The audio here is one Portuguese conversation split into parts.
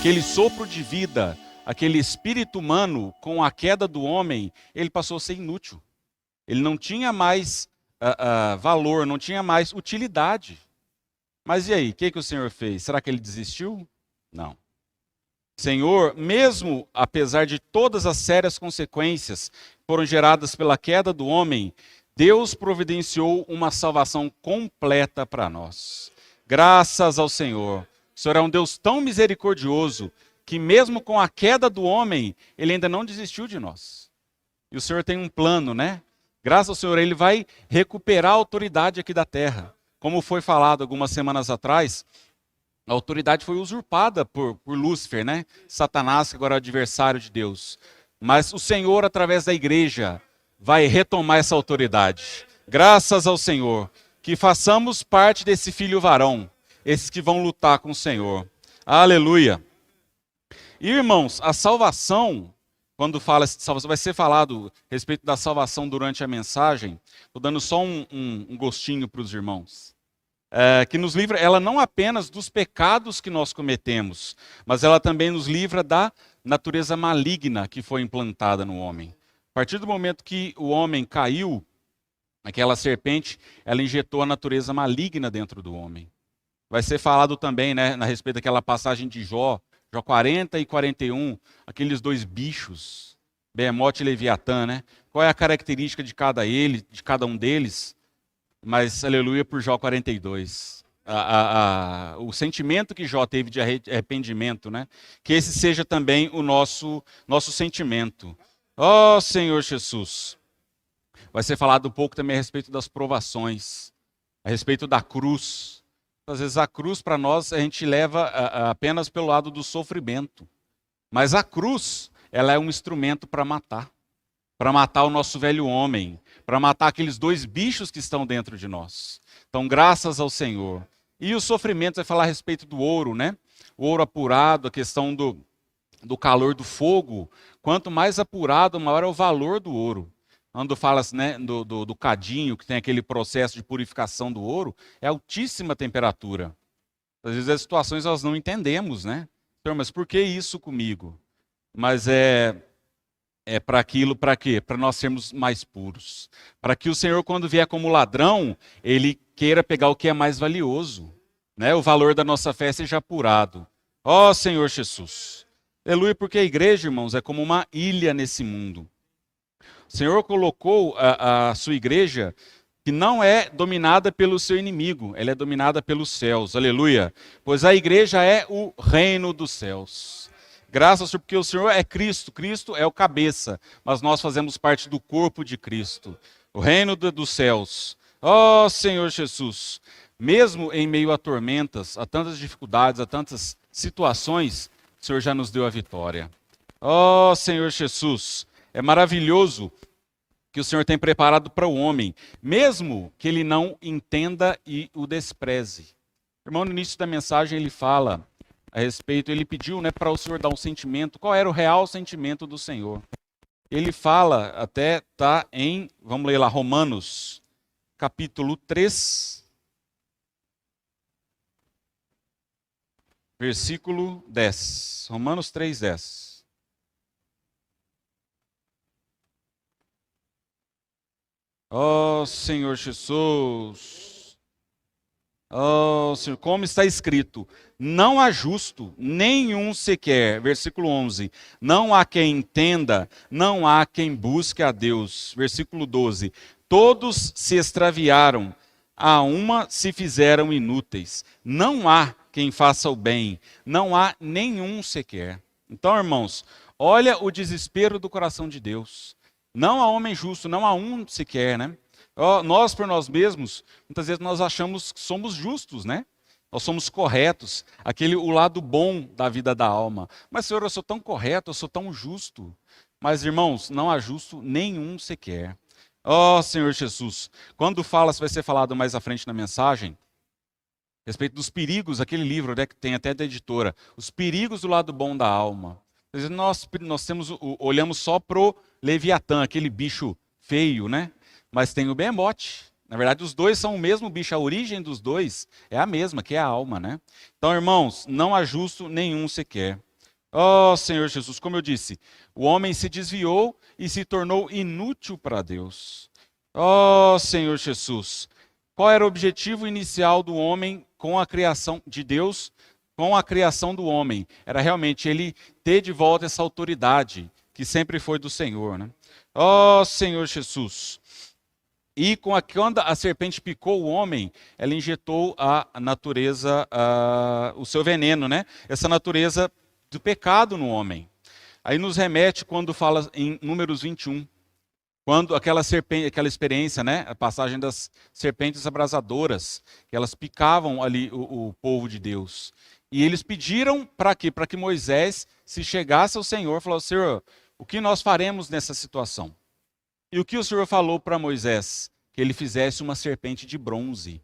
aquele sopro de vida, aquele espírito humano, com a queda do homem, ele passou a ser inútil. Ele não tinha mais valor, não tinha mais utilidade. Mas e aí, o que o Senhor fez? Será que ele desistiu? Não. Senhor, mesmo apesar de todas as sérias consequências que foram geradas pela queda do homem, Deus providenciou uma salvação completa para nós. Graças ao Senhor. O Senhor é um Deus tão misericordioso que mesmo com a queda do homem, Ele ainda não desistiu de nós. E o Senhor tem um plano, né? Graças ao Senhor, Ele vai recuperar a autoridade aqui da terra. Como foi falado algumas semanas atrás, a autoridade foi usurpada por Lúcifer, né? Satanás, que agora é o adversário de Deus. Mas o Senhor, através da igreja, vai retomar essa autoridade. Graças ao Senhor. Que façamos parte desse filho varão. Esses que vão lutar com o Senhor. Aleluia. E, irmãos, a salvação, quando fala de salvação, vai ser falado a respeito da salvação durante a mensagem. Estou dando só um gostinho para os irmãos. Que nos livra, ela não apenas dos pecados que nós cometemos, mas ela também nos livra da natureza maligna que foi implantada no homem. A partir do momento que o homem caiu, aquela serpente, ela injetou a natureza maligna dentro do homem. Vai ser falado também, né, a respeito daquela passagem de Jó 40 e 41, aqueles dois bichos, Behemoth e Leviatã, né? Qual é a característica de cada um deles? Mas, aleluia, por Jó 42. O sentimento que Jó teve de arrependimento, né? Que esse seja também o nosso sentimento. Ó Senhor Jesus. Vai ser falado um pouco também a respeito das provações, a respeito da cruz. Às vezes a cruz para nós a gente leva apenas pelo lado do sofrimento. Mas a cruz, ela é um instrumento para matar o nosso velho homem, para matar aqueles dois bichos que estão dentro de nós. Então, graças ao Senhor. E o sofrimento vai falar a respeito do ouro, né? O ouro apurado, a questão do calor do fogo. Quanto mais apurado, maior é o valor do ouro. Quando fala, né, do cadinho, que tem aquele processo de purificação do ouro, é altíssima temperatura. Às vezes as situações nós não entendemos, né? Senhor, mas por que isso comigo? Mas é para aquilo, para quê? Para nós sermos mais puros. Para que o Senhor, quando vier como ladrão, Ele queira pegar o que é mais valioso. Né? O valor da nossa fé seja apurado. Ó Senhor Jesus. Aleluia, porque a igreja, irmãos, é como uma ilha nesse mundo. O Senhor colocou a sua igreja que não é dominada pelo seu inimigo, ela é dominada pelos céus. Aleluia. Pois a igreja é o reino dos céus. Graças ao Senhor, porque o Senhor é Cristo, Cristo é o cabeça, mas nós fazemos parte do corpo de Cristo, o reino dos céus. Ó Senhor Jesus, mesmo em meio a tormentas, a tantas dificuldades, a tantas situações, o Senhor já nos deu a vitória. Ó Senhor Jesus, é maravilhoso que o Senhor tem preparado para o homem, mesmo que ele não entenda e o despreze. Irmão, no início da mensagem ele fala a respeito, ele pediu, né, para o Senhor dar um sentimento, qual era o real sentimento do Senhor. Ele fala, até está vamos ler lá, Romanos, capítulo 3, versículo 10. Romanos 3, 10. Ó Senhor Jesus, ó Senhor, como está escrito, não há justo, nenhum sequer. Versículo 11. Não há quem entenda, não há quem busque a Deus. Versículo 12. Todos se extraviaram, a uma se fizeram inúteis. Não há quem faça o bem, não há nenhum sequer. Então, irmãos, olha o desespero do coração de Deus. Não há homem justo, não há um sequer, né? Nós, por nós mesmos, muitas vezes nós achamos que somos justos, né? Nós somos corretos, o lado bom da vida da alma. Mas, Senhor, eu sou tão correto, eu sou tão justo. Mas, irmãos, não há justo nenhum sequer. Ó Senhor Jesus, quando vai ser falado mais à frente na mensagem, a respeito dos perigos, aquele livro, né, que tem até da editora, os perigos do lado bom da alma. Às vezes nós olhamos só pro Leviatã, aquele bicho feio, né? Mas tem o Behemoth. Na verdade, os dois são o mesmo bicho, a origem dos dois é a mesma, que é a alma, né? Então, irmãos, não há justo nenhum sequer. Ó Senhor Jesus, como eu disse, o homem se desviou e se tornou inútil para Deus. Ó Senhor Jesus, qual era o objetivo inicial do homem com a criação de Deus, com a criação do homem? Era realmente ele ter de volta essa autoridade que sempre foi do Senhor, né? Ó Senhor Jesus. E quando a serpente picou o homem, ela injetou a natureza, o seu veneno, né? Essa natureza do pecado no homem. Aí nos remete quando fala em Números 21, quando aquela serpente, aquela experiência, né? A passagem das serpentes abrasadoras, que elas picavam ali o povo de Deus. E eles pediram para quê? Para que Moisés, se chegasse ao Senhor, falasse: Senhor, o que nós faremos nessa situação? E o que o Senhor falou para Moisés? Que ele fizesse uma serpente de bronze.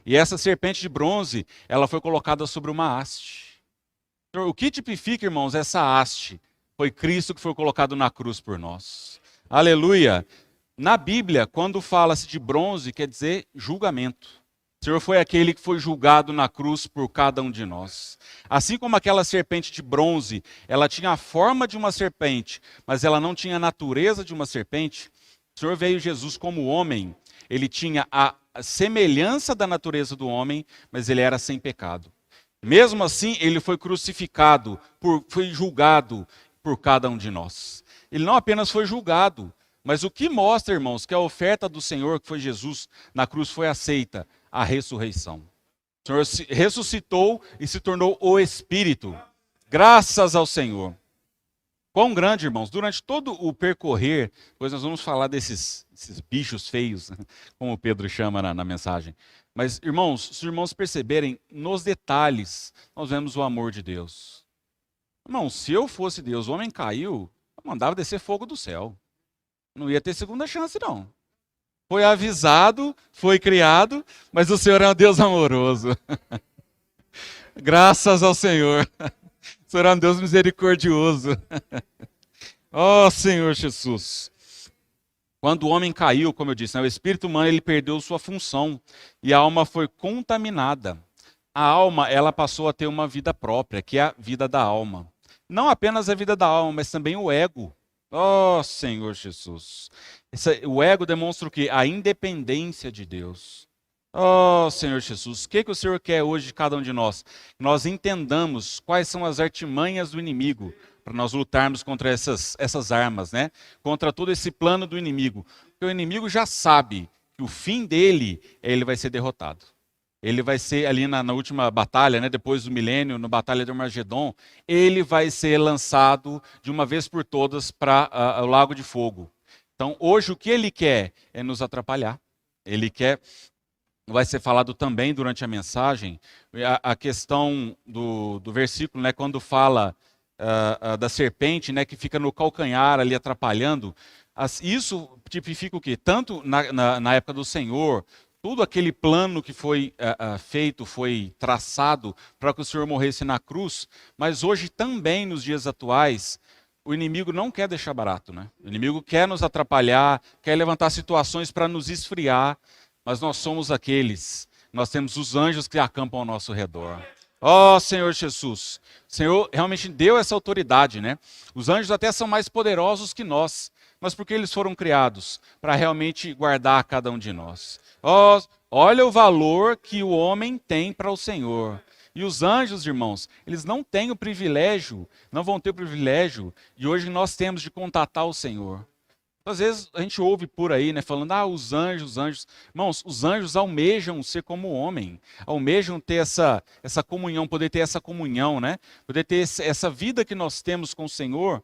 E essa serpente de bronze, ela foi colocada sobre uma haste. O que tipifica, irmãos, essa haste? Foi Cristo que foi colocado na cruz por nós. Aleluia! Na Bíblia, quando fala-se de bronze, quer dizer julgamento. O Senhor foi aquele que foi julgado na cruz por cada um de nós. Assim como aquela serpente de bronze, ela tinha a forma de uma serpente, mas ela não tinha a natureza de uma serpente. O Senhor veio Jesus como homem, ele tinha a semelhança da natureza do homem, mas ele era sem pecado. Mesmo assim, ele foi crucificado, foi julgado por cada um de nós. Ele não apenas foi julgado, mas o que mostra, irmãos, que a oferta do Senhor, que foi Jesus, na cruz foi aceita? A ressurreição. O Senhor ressuscitou e se tornou o Espírito. Graças ao Senhor. Quão grande, irmãos, durante todo o percorrer, pois nós vamos falar desses bichos feios, como o Pedro chama na mensagem. Mas, irmãos, se os irmãos perceberem, nos detalhes, nós vemos o amor de Deus. Irmão, se eu fosse Deus, o homem caiu, eu mandava descer fogo do céu. Não ia ter segunda chance, não. Foi avisado, foi criado, mas o Senhor é um Deus amoroso. Graças ao Senhor. O Senhor é um Deus misericordioso. Ó Senhor Jesus. Quando o homem caiu, como eu disse, o espírito humano ele perdeu sua função e a alma foi contaminada. A alma ela passou a ter uma vida própria, que é a vida da alma. Não apenas a vida da alma, mas também o ego. Ó Senhor Jesus. O ego demonstra o quê? A independência de Deus. Oh, Senhor Jesus, o que o Senhor quer hoje de cada um de nós? Que nós entendamos quais são as artimanhas do inimigo, para nós lutarmos contra essas armas, né? Contra todo esse plano do inimigo. Porque o inimigo já sabe que o fim dele, ele vai ser derrotado. Ele vai ser ali na última batalha, né? Depois do milênio, na batalha de Armagedon, ele vai ser lançado de uma vez por todas para o lago de fogo. Então, hoje o que ele quer é nos atrapalhar. Ele quer... Vai ser falado também durante a mensagem, a questão do versículo, né, quando fala da serpente, né, que fica no calcanhar ali atrapalhando. Isso tipifica o quê? Tanto na época do Senhor, todo aquele plano que foi feito, foi traçado para que o Senhor morresse na cruz, mas hoje também, nos dias atuais, o inimigo não quer deixar barato, né? O inimigo quer nos atrapalhar, quer levantar situações para nos esfriar, mas nós somos aqueles, nós temos os anjos que acampam ao nosso redor. Ó Senhor Jesus, o Senhor realmente deu essa autoridade, né? Os anjos até são mais poderosos que nós, mas porque eles foram criados para realmente guardar cada um de nós. Olha o valor que o homem tem para o Senhor. E os anjos, irmãos, eles não têm o privilégio, não vão ter o privilégio, e hoje nós temos de contatar o Senhor. Às vezes a gente ouve por aí, né, falando, os anjos. Irmãos, os anjos almejam ser como o homem, almejam ter essa comunhão, poder ter essa comunhão, né? Poder ter essa vida que nós temos com o Senhor,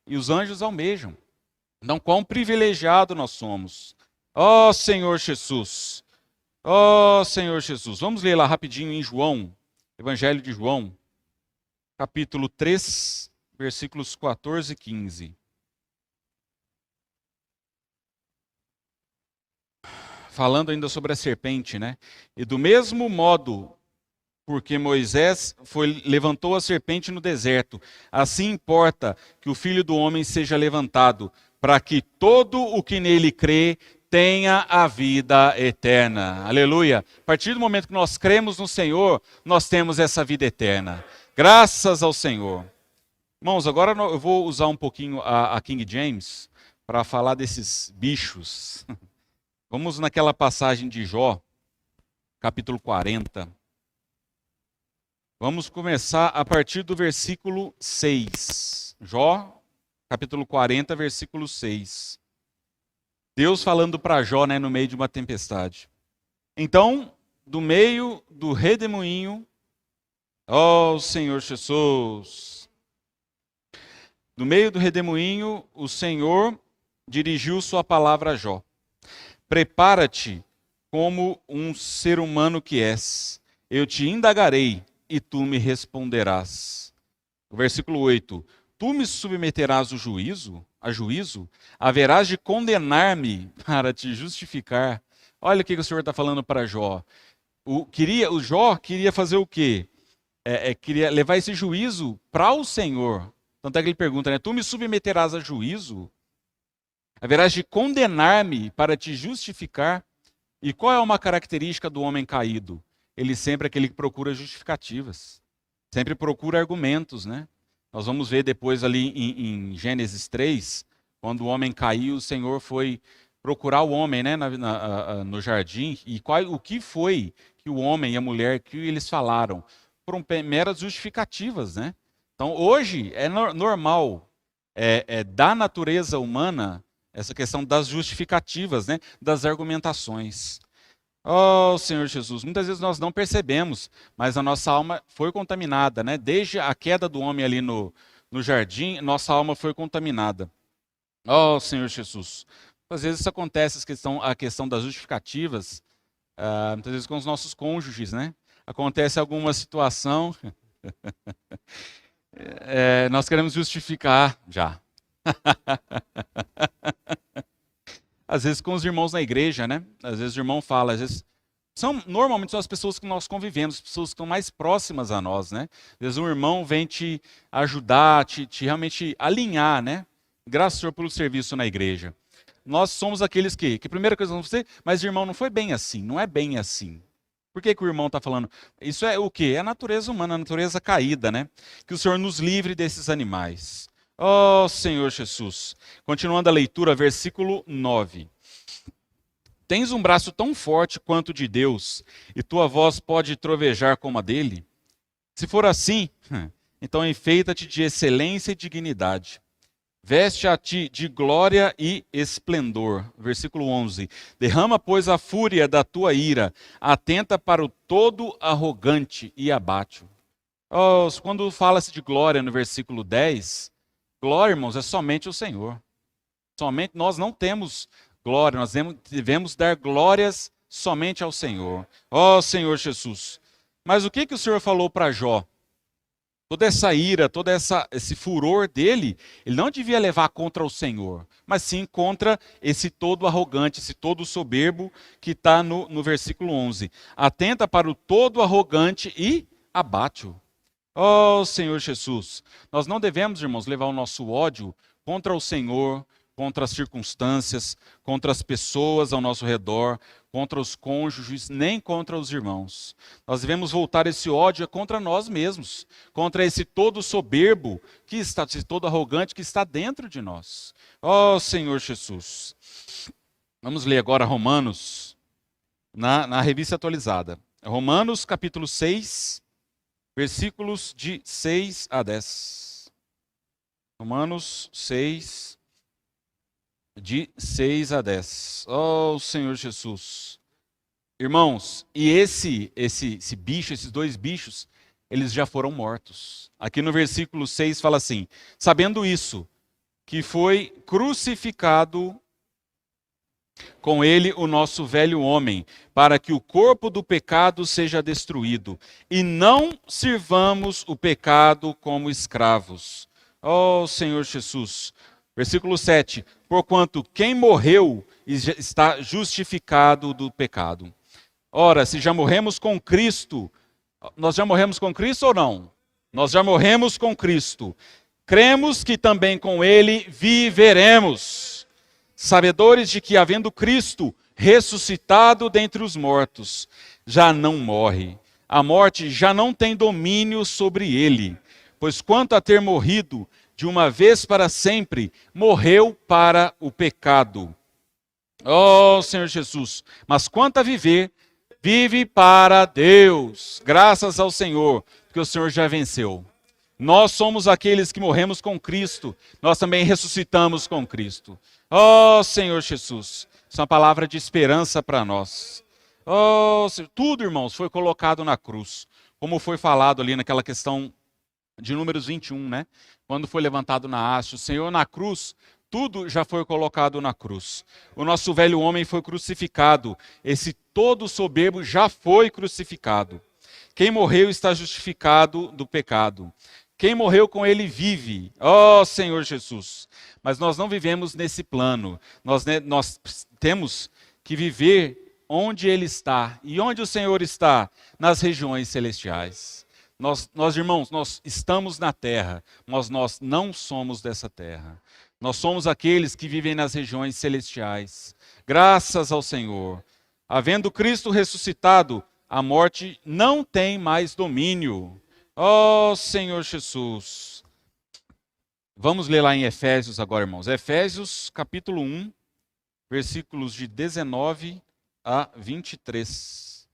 e os anjos almejam. Então, quão privilegiado nós somos. Ó Senhor Jesus, ó Senhor Jesus. Vamos ler lá rapidinho em João, Evangelho de João, capítulo 3, versículos 14 e 15. Falando ainda sobre a serpente, né? E do mesmo modo, porque Moisés levantou a serpente no deserto, assim importa que o Filho do Homem seja levantado, para que todo o que nele crê tenha a vida eterna. Aleluia! A partir do momento que nós cremos no Senhor, nós temos essa vida eterna. Graças ao Senhor. Irmãos, agora eu vou usar um pouquinho a King James para falar desses bichos. Vamos naquela passagem de Jó, capítulo 40. Vamos começar a partir do versículo 6. Jó, capítulo 40, versículo 6. Deus falando para Jó, no meio de uma tempestade. Então, do meio do redemoinho, ó Senhor Jesus, do meio do redemoinho, o Senhor dirigiu sua palavra a Jó. Prepara-te como um ser humano que és. Eu te indagarei e tu me responderás. O versículo 8. Tu me submeterás a juízo? Haverás de condenar-me para te justificar. Olha o que o Senhor está falando para Jó. O Jó queria fazer o quê? Queria levar esse juízo para o Senhor. Tanto é que ele pergunta, tu me submeterás a juízo? Haverás de condenar-me para te justificar? E qual é uma característica do homem caído? Ele sempre é aquele que procura justificativas. Sempre procura argumentos, né? Nós vamos ver depois ali em Gênesis 3, quando o homem caiu, o Senhor foi procurar o homem, né, no jardim. E o que foi que o homem e a mulher, que eles falaram? Foram meras justificativas, né? Então, hoje é normal, da natureza humana, essa questão das justificativas, né? Das argumentações. Oh, Senhor Jesus, muitas vezes nós não percebemos, mas a nossa alma foi contaminada, né? Desde a queda do homem ali no jardim, nossa alma foi contaminada. Oh, Senhor Jesus. Às vezes isso acontece, a questão das justificativas, muitas vezes com os nossos cônjuges, né? Acontece alguma situação, nós queremos justificar já. Às vezes com os irmãos na igreja, né? Às vezes o irmão fala, às vezes normalmente são as pessoas que nós convivemos, pessoas que estão mais próximas a nós, né? Às vezes um irmão vem te ajudar, te realmente alinhar, né? Graças ao Senhor pelo serviço na igreja. Nós somos aqueles que a primeira coisa que vamos dizer, mas irmão, não foi bem assim, não é bem assim. Por que o irmão está falando? Isso é o quê? É a natureza humana, a natureza caída, né? Que o Senhor nos livre desses animais. Oh, Senhor Jesus. Continuando a leitura, versículo 9. Tens um braço tão forte quanto o de Deus, e tua voz pode trovejar como a dele? Se for assim, então enfeita-te de excelência e dignidade. Veste a ti de glória e esplendor. Versículo 11. Derrama, pois, a fúria da tua ira. Atenta para o todo arrogante e abate-o. Oh, quando fala-se de glória no versículo 10, glória, irmãos, é somente o Senhor. Somente nós não temos glória, nós devemos dar glórias somente ao Senhor. Oh, Senhor Jesus. Mas o que o Senhor falou para Jó? Toda essa ira, todo esse furor dele, ele não devia levar contra o Senhor, mas sim contra esse todo arrogante, esse todo soberbo que está no versículo 11. Atenta para o todo arrogante e abate-o. Oh, Senhor Jesus, nós não devemos, irmãos, levar o nosso ódio contra o Senhor, contra as circunstâncias, contra as pessoas ao nosso redor, contra os cônjuges, nem contra os irmãos. Nós devemos voltar esse ódio contra nós mesmos, contra esse todo soberbo, esse todo arrogante que está dentro de nós. Oh, Senhor Jesus. Vamos ler agora Romanos, na revista atualizada. Romanos, capítulo 6, versículos de 6 a 10. Romanos 6, de 6 a 10. Oh, Senhor Jesus. Irmãos, e esse bicho, esses dois bichos, eles já foram mortos. Aqui no versículo 6 fala assim: sabendo isso, que foi crucificado com ele o nosso velho homem, para que o corpo do pecado seja destruído, e não sirvamos o pecado como escravos. Oh, Senhor Jesus. Versículo 7. Porquanto quem morreu está justificado do pecado. Ora, se já morremos com Cristo, nós já morremos com Cristo ou não? Nós já morremos com Cristo. Cremos que também com Ele viveremos. Sabedores de que, havendo Cristo ressuscitado dentre os mortos, já não morre. A morte já não tem domínio sobre ele. pois quanto a ter morrido de uma vez para sempre, morreu para o pecado. Oh, Senhor Jesus, mas quanto a viver, vive para Deus. Graças ao Senhor, porque o Senhor já venceu. Nós somos aqueles que morremos com Cristo, nós também ressuscitamos com Cristo. Oh, Senhor Jesus, isso é uma palavra de esperança para nós. Oh, tudo, irmãos, foi colocado na cruz, como foi falado ali naquela questão de Números 21, né? Quando foi levantado na haste, o Senhor na cruz, tudo já foi colocado na cruz. O nosso velho homem foi crucificado, esse todo soberbo já foi crucificado. Quem morreu está justificado do pecado. Quem morreu com ele vive, ó Senhor Jesus. Mas nós não vivemos nesse plano. Nós temos que viver onde ele está. E onde o Senhor está? Nas regiões celestiais. Nós, irmãos, nós estamos na terra, mas nós não somos dessa terra. Nós somos aqueles que vivem nas regiões celestiais. Graças ao Senhor. Havendo Cristo ressuscitado, a morte não tem mais domínio. Oh, Senhor Jesus. Vamos ler lá em Efésios agora, irmãos. Efésios, capítulo 1, versículos de 19 a 23.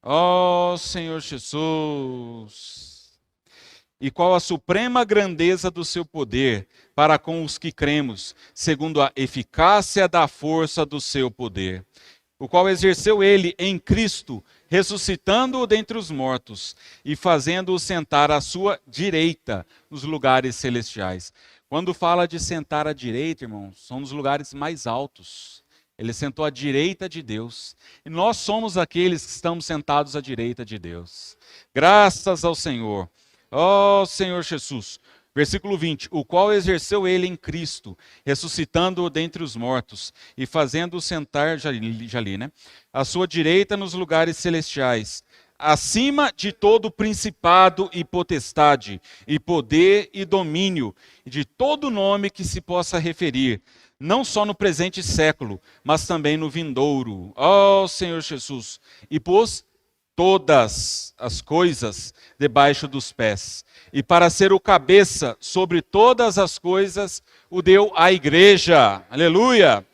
Oh, Senhor Jesus. E qual a suprema grandeza do seu poder para com os que cremos, segundo a eficácia da força do seu poder, o qual exerceu ele em Cristo, ressuscitando-o dentre os mortos e fazendo-o sentar à sua direita nos lugares celestiais. Quando fala de sentar à direita, irmãos, são nos lugares mais altos. Ele sentou à direita de Deus. E nós somos aqueles que estamos sentados à direita de Deus. Graças ao Senhor. Ó Senhor Jesus. Versículo 20, o qual exerceu ele em Cristo, ressuscitando-o dentre os mortos e fazendo-o sentar, já li, né? À sua direita nos lugares celestiais, acima de todo principado e potestade, e poder e domínio, e de todo nome que se possa referir, não só no presente século, mas também no vindouro. Ó Senhor Jesus, e pôs todas as coisas debaixo dos pés. E para ser o cabeça sobre todas as coisas, o deu à igreja. Aleluia!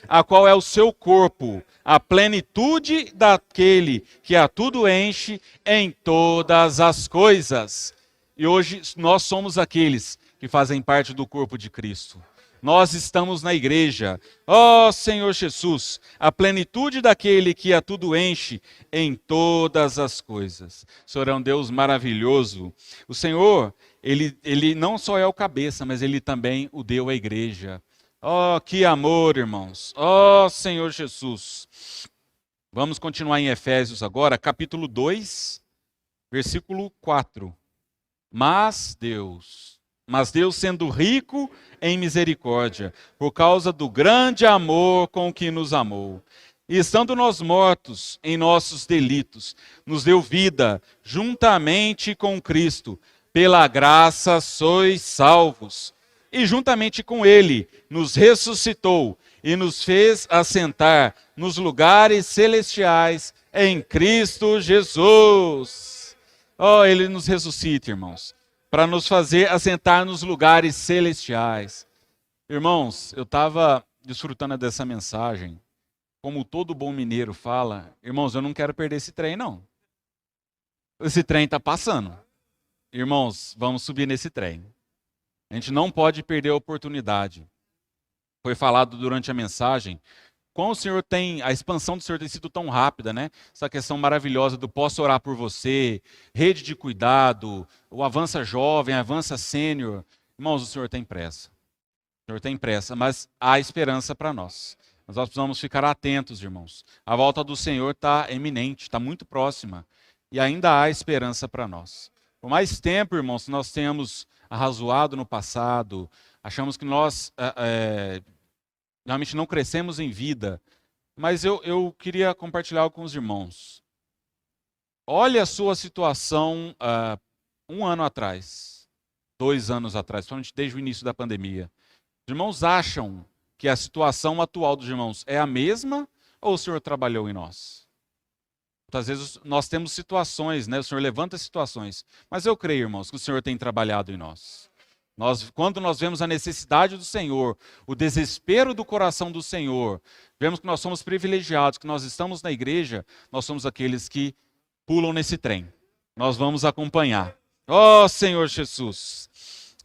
A qual é o seu corpo, a plenitude daquele que a tudo enche em todas as coisas. E hoje nós somos aqueles que fazem parte do corpo de Cristo. Nós estamos na igreja. Ó Senhor Jesus, a plenitude daquele que a tudo enche em todas as coisas. O Senhor é um Deus maravilhoso. O Senhor, ele não só é o cabeça, mas ele também o deu à igreja. Ó, que amor, irmãos. Ó Senhor Jesus. Vamos continuar em Efésios agora, capítulo 2, versículo 4. Mas Deus sendo rico em misericórdia, por causa do grande amor com que nos amou, e estando nós mortos em nossos delitos, nos deu vida juntamente com Cristo, pela graça sois salvos, e juntamente com ele nos ressuscitou e nos fez assentar nos lugares celestiais em Cristo Jesus. Oh, ele nos ressuscita, irmãos, para nos fazer assentar nos lugares celestiais. Irmãos, eu estava desfrutando dessa mensagem, como todo bom mineiro fala, irmãos, eu não quero perder esse trem, não. Esse trem está passando. Irmãos, vamos subir nesse trem. A gente não pode perder a oportunidade. Foi falado durante a mensagem, como o Senhor tem, a expansão do Senhor tem sido tão rápida, né? Essa questão maravilhosa do posso orar por você, rede de cuidado, o avança jovem, avança sênior. Irmãos, o Senhor tem pressa. O Senhor tem pressa, mas há esperança para nós. Mas nós precisamos ficar atentos, irmãos. A volta do Senhor está eminente, está muito próxima. E ainda há esperança para nós. Por mais tempo, irmãos, nós tenhamos arrazoado no passado, achamos que nós realmente não crescemos em vida. Mas eu queria compartilhar algo com os irmãos. Olha a sua situação 1 ano atrás, 2 anos atrás, principalmente desde o início da pandemia. Os irmãos acham que a situação atual dos irmãos é a mesma ou o Senhor trabalhou em nós? Às vezes nós temos situações, né? O Senhor levanta situações. Mas eu creio, irmãos, que o Senhor tem trabalhado em nós. Quando nós vemos a necessidade do Senhor, o desespero do coração do Senhor, vemos que nós somos privilegiados, que nós estamos na igreja, nós somos aqueles que pulam nesse trem. Nós vamos acompanhar. Ó Senhor Jesus!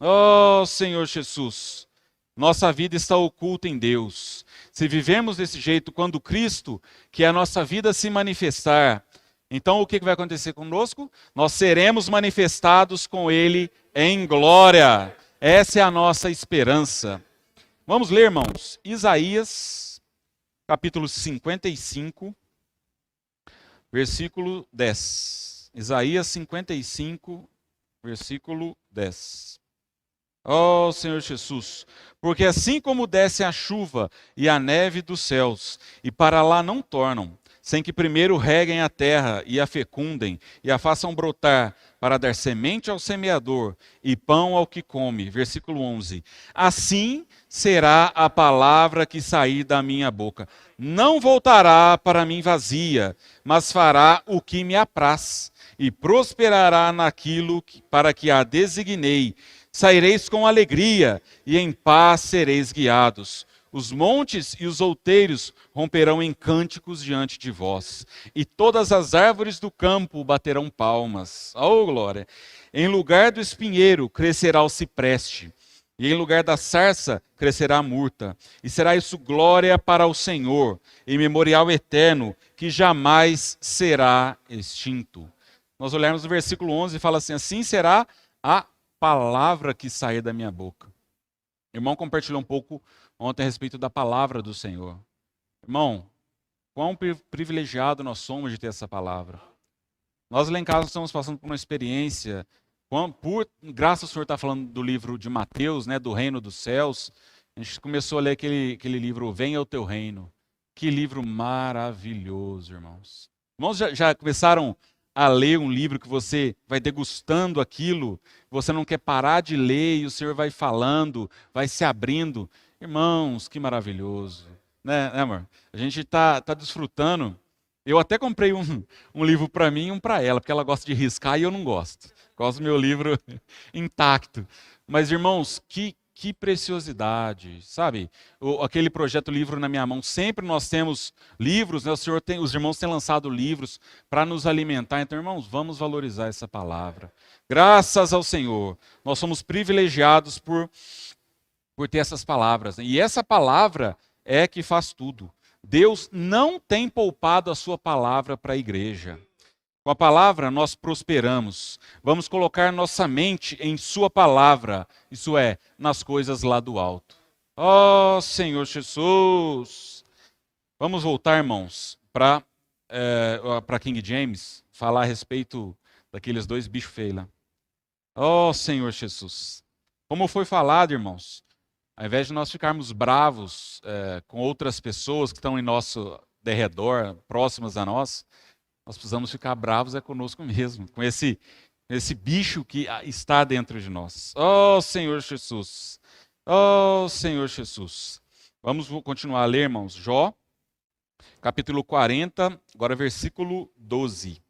Ó Senhor Jesus! Nossa vida está oculta em Deus. Se vivemos desse jeito, quando Cristo, que é a nossa vida, se manifestar, então o que vai acontecer conosco? Nós seremos manifestados com Ele em glória. Essa é a nossa esperança. Vamos ler, irmãos, Isaías, capítulo 55, versículo 10. Isaías 55, versículo 10. Ó Senhor Jesus, porque assim como desce a chuva e a neve dos céus, e para lá não tornam, sem que primeiro reguem a terra e a fecundem, e a façam brotar, para dar semente ao semeador e pão ao que come. Versículo 11. Assim será a palavra que sair da minha boca. Não voltará para mim vazia, mas fará o que me apraz, e prosperará naquilo para que a designei. Saireis com alegria, e em paz sereis guiados. Os montes e os outeiros romperão em cânticos diante de vós, e todas as árvores do campo baterão palmas. Oh, glória! Em lugar do espinheiro crescerá o cipreste, e em lugar da sarça crescerá a murta. E será isso glória para o Senhor, e memorial eterno, que jamais será extinto. Nós olharmos o versículo 11 e fala assim: assim será a palavra que sair da minha boca. O irmão compartilhou um pouco ontem a respeito da palavra do Senhor. Irmão, quão privilegiado nós somos de ter essa palavra. Nós lá em casa estamos passando por uma experiência, graças ao Senhor estar falando do livro de Mateus, né, do reino dos céus. A gente começou a ler aquele livro, Venha o Teu Reino. Que livro maravilhoso, irmãos. Irmãos, já começaram a ler um livro que você vai degustando aquilo, você não quer parar de ler e o Senhor vai falando, vai se abrindo. Irmãos, que maravilhoso. Né, amor? A gente está desfrutando. Eu até comprei um livro para mim e um para ela, porque ela gosta de riscar e eu não gosto. Gosto do meu livro intacto. Mas, irmãos, que preciosidade, sabe? Aquele projeto Livro na Minha Mão, sempre nós temos livros, né? Os irmãos têm lançado livros para nos alimentar. Então, irmãos, vamos valorizar essa palavra. Graças ao Senhor, nós somos privilegiados por ter essas palavras. Né? E essa palavra é que faz tudo. Deus não tem poupado a sua palavra para a igreja. Com a palavra nós prosperamos. Vamos colocar nossa mente em sua palavra, isso é, nas coisas lá do alto. Ó Senhor Jesus! Vamos voltar, irmãos, para King James, falar a respeito daqueles dois bichos feios lá. Ó Senhor Jesus! Como foi falado, irmãos, ao invés de nós ficarmos bravos com outras pessoas que estão em nosso derredor, próximas a nós, nós precisamos ficar bravos conosco mesmo, com esse bicho que está dentro de nós. Oh, Senhor Jesus! Oh, Senhor Jesus! Vamos continuar a ler, irmãos. Jó, capítulo 40, agora versículo 12.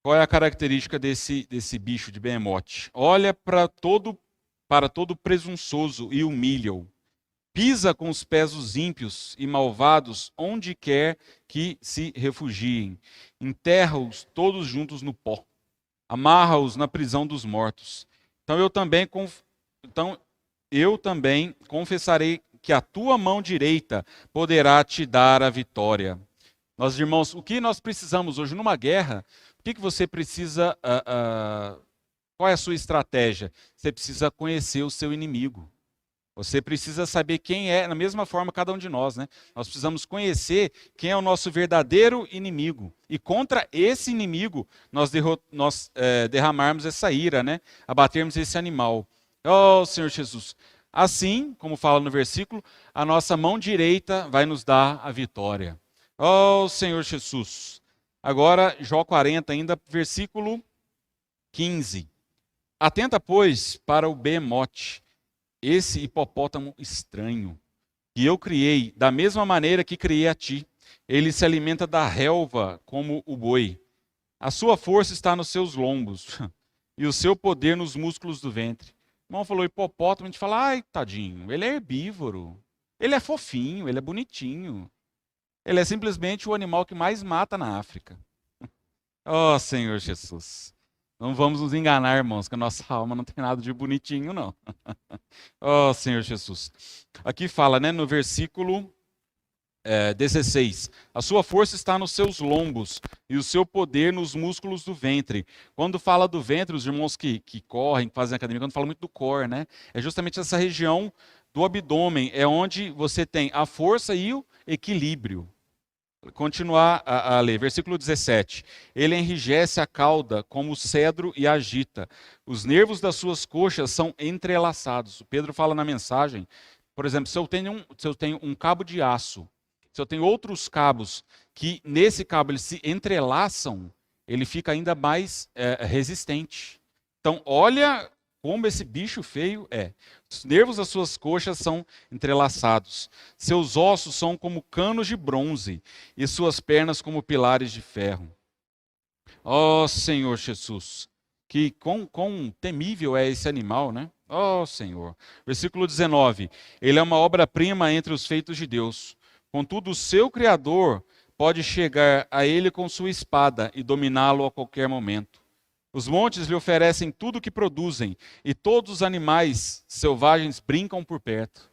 Qual é a característica desse bicho de Behemote? Olha para todo presunçoso e humilha-o. Pisa com os pés os ímpios e malvados onde quer que se refugiem. Enterra-os todos juntos no pó. Amarra-os na prisão dos mortos. Então eu também confessarei que a tua mão direita poderá te dar a vitória. Nós, irmãos, o que nós precisamos hoje numa guerra? O que você precisa? Qual é a sua estratégia? Você precisa conhecer o seu inimigo. Você precisa saber quem é, da mesma forma cada um de nós, né? Nós precisamos conhecer quem é o nosso verdadeiro inimigo. E contra esse inimigo, nós derramarmos essa ira, né? Abatermos esse animal. Oh, Senhor Jesus! Assim, como fala no versículo, a nossa mão direita vai nos dar a vitória. Oh, Senhor Jesus! Agora, Jó 40, ainda, versículo 15. Atenta, pois, para o Behemote, esse hipopótamo estranho, que eu criei da mesma maneira que criei a ti. Ele se alimenta da relva como o boi. A sua força está nos seus lombos e o seu poder nos músculos do ventre. O irmão falou hipopótamo, a gente fala, ai, tadinho, ele é herbívoro. Ele é fofinho, ele é bonitinho. Ele é simplesmente o animal que mais mata na África. Oh, Senhor Jesus. Não vamos nos enganar, irmãos, que a nossa alma não tem nada de bonitinho, não. Oh, Senhor Jesus. Aqui fala, né, no versículo 16. A sua força está nos seus lombos e o seu poder nos músculos do ventre. Quando fala do ventre, os irmãos que correm, que fazem academia, quando fala muito do core, né, é justamente essa região do abdômen, é onde você tem a força e o equilíbrio. Continuar a ler, versículo 17. Ele enrijece a cauda como o cedro e agita. Os nervos das suas coxas são entrelaçados. O Pedro fala na mensagem, por exemplo, se eu tenho um cabo de aço, se eu tenho outros cabos que nesse cabo eles se entrelaçam, ele fica ainda mais resistente. Então, olha como esse bicho feio é. Os nervos das suas coxas são entrelaçados. Seus ossos são como canos de bronze e suas pernas como pilares de ferro. Ó Senhor Jesus, que quão temível é esse animal, né? Ó Senhor. Versículo 19. Ele é uma obra-prima entre os feitos de Deus. Contudo, o seu Criador pode chegar a ele com sua espada e dominá-lo a qualquer momento. Os montes lhe oferecem tudo o que produzem, e todos os animais selvagens brincam por perto.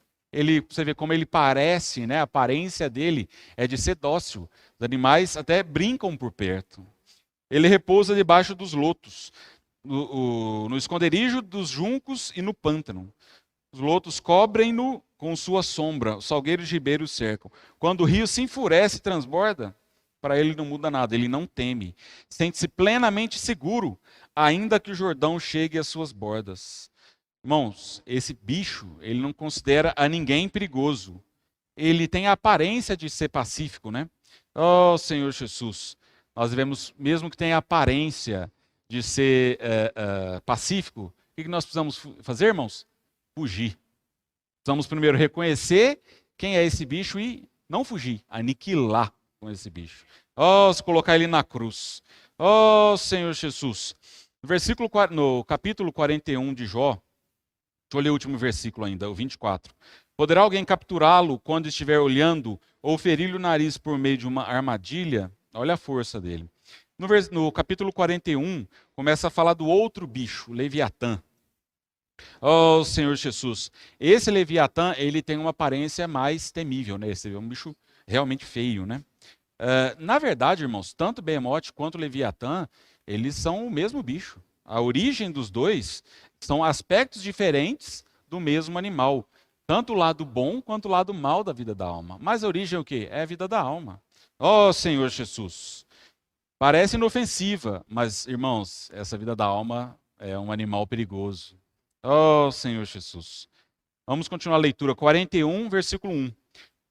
Você vê como ele parece, né? A aparência dele é de ser dócil. Os animais até brincam por perto. Ele repousa debaixo dos lotos, no esconderijo dos juncos e no pântano. Os lotos cobrem-no com sua sombra, os salgueiros de ribeiro o cercam. Quando o rio se enfurece e transborda, para ele não muda nada, ele não teme. Sente-se plenamente seguro, ainda que o Jordão chegue às suas bordas. Irmãos, esse bicho, ele não considera a ninguém perigoso. Ele tem a aparência de ser pacífico, né? Oh, Senhor Jesus, nós devemos, mesmo que tenha a aparência de ser pacífico, o que nós precisamos fazer, irmãos? Fugir. Precisamos primeiro reconhecer quem é esse bicho e não fugir, aniquilar com esse bicho. Se colocar ele na cruz. Senhor Jesus. No capítulo 41 de Jó, deixa eu ler o último versículo ainda, o 24. Poderá alguém capturá-lo quando estiver olhando ou ferir-lhe o nariz por meio de uma armadilha? Olha a força dele. No capítulo 41, começa a falar do outro bicho, o Leviatã. Oh, Senhor Jesus. Esse Leviatã, ele tem uma aparência mais temível, né? Esse é um bicho realmente feio, né? Na verdade, irmãos, tanto o Behemoth quanto o Leviatã, eles são o mesmo bicho. A origem dos dois são aspectos diferentes do mesmo animal. Tanto o lado bom quanto o lado mal da vida da alma. Mas a origem é o quê? É a vida da alma. Oh, Senhor Jesus. Parece inofensiva, mas, irmãos, essa vida da alma é um animal perigoso. Oh, Senhor Jesus. Vamos continuar a leitura. 41, versículo 1.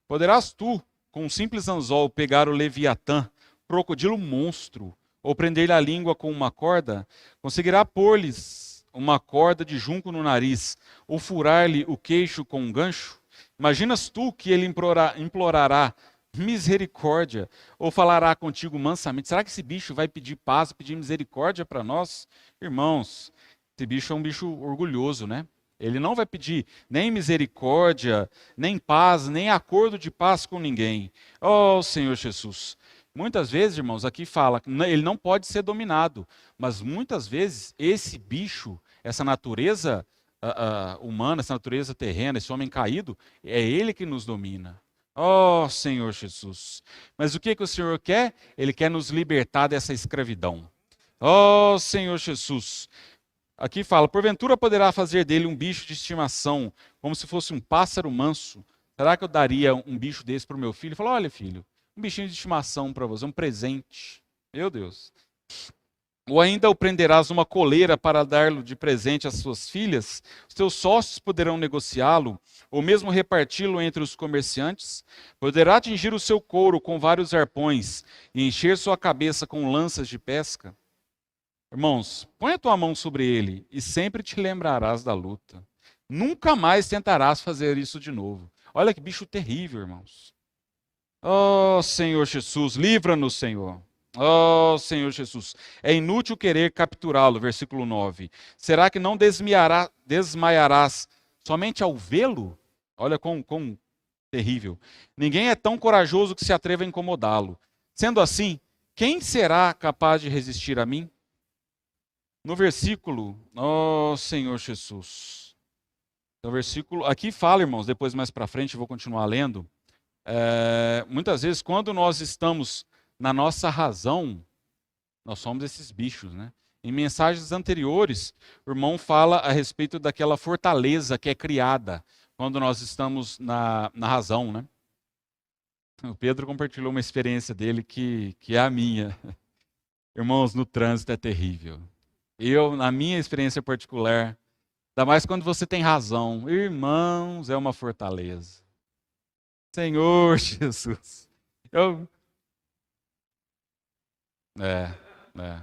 Poderás tu, com um simples anzol, pegar o Leviatã, crocodilo monstro, ou prender-lhe a língua com uma corda? Conseguirá pôr-lhes uma corda de junco no nariz, ou furar-lhe o queixo com um gancho? Imaginas tu que ele implorará misericórdia, ou falará contigo mansamente? Será que esse bicho vai pedir paz, pedir misericórdia para nós? Irmãos, esse bicho é um bicho orgulhoso, né? Ele não vai pedir nem misericórdia, nem paz, nem acordo de paz com ninguém. Oh, Senhor Jesus. Muitas vezes, irmãos, aqui fala que ele não pode ser dominado, mas muitas vezes esse bicho, essa natureza humana, essa natureza terrena, esse homem caído, é ele que nos domina. Oh, Senhor Jesus. Mas o que o Senhor quer? Ele quer nos libertar dessa escravidão. Oh, Senhor Jesus. Aqui fala, porventura poderá fazer dele um bicho de estimação, como se fosse um pássaro manso. Será que eu daria um bicho desse para o meu filho? Fala, olha filho, um bichinho de estimação para você, um presente. Meu Deus. Ou ainda o prenderás numa coleira para dar-lo de presente às suas filhas? Os teus sócios poderão negociá-lo, ou mesmo reparti-lo entre os comerciantes? Poderá atingir o seu couro com vários arpões e encher sua cabeça com lanças de pesca? Irmãos, põe a tua mão sobre ele e sempre te lembrarás da luta. Nunca mais tentarás fazer isso de novo. Olha que bicho terrível, irmãos. Oh, Senhor Jesus, livra-nos, Senhor. Oh, Senhor Jesus. É inútil querer capturá-lo, versículo 9. Será que não desmaiarás somente ao vê-lo? Olha quão terrível. Ninguém é tão corajoso que se atreva a incomodá-lo. Sendo assim, quem será capaz de resistir a mim? No versículo, oh Senhor Jesus. No versículo, aqui fala, irmãos, depois mais para frente, eu vou continuar lendo. Muitas vezes, quando nós estamos na nossa razão, nós somos esses bichos, né? Em mensagens anteriores, o irmão fala a respeito daquela fortaleza que é criada quando nós estamos na razão, né? O Pedro compartilhou uma experiência dele que é a minha. Irmãos, no trânsito é terrível. Eu, na minha experiência particular, ainda mais quando você tem razão, irmãos, é uma fortaleza. Senhor Jesus. Eu... É, é.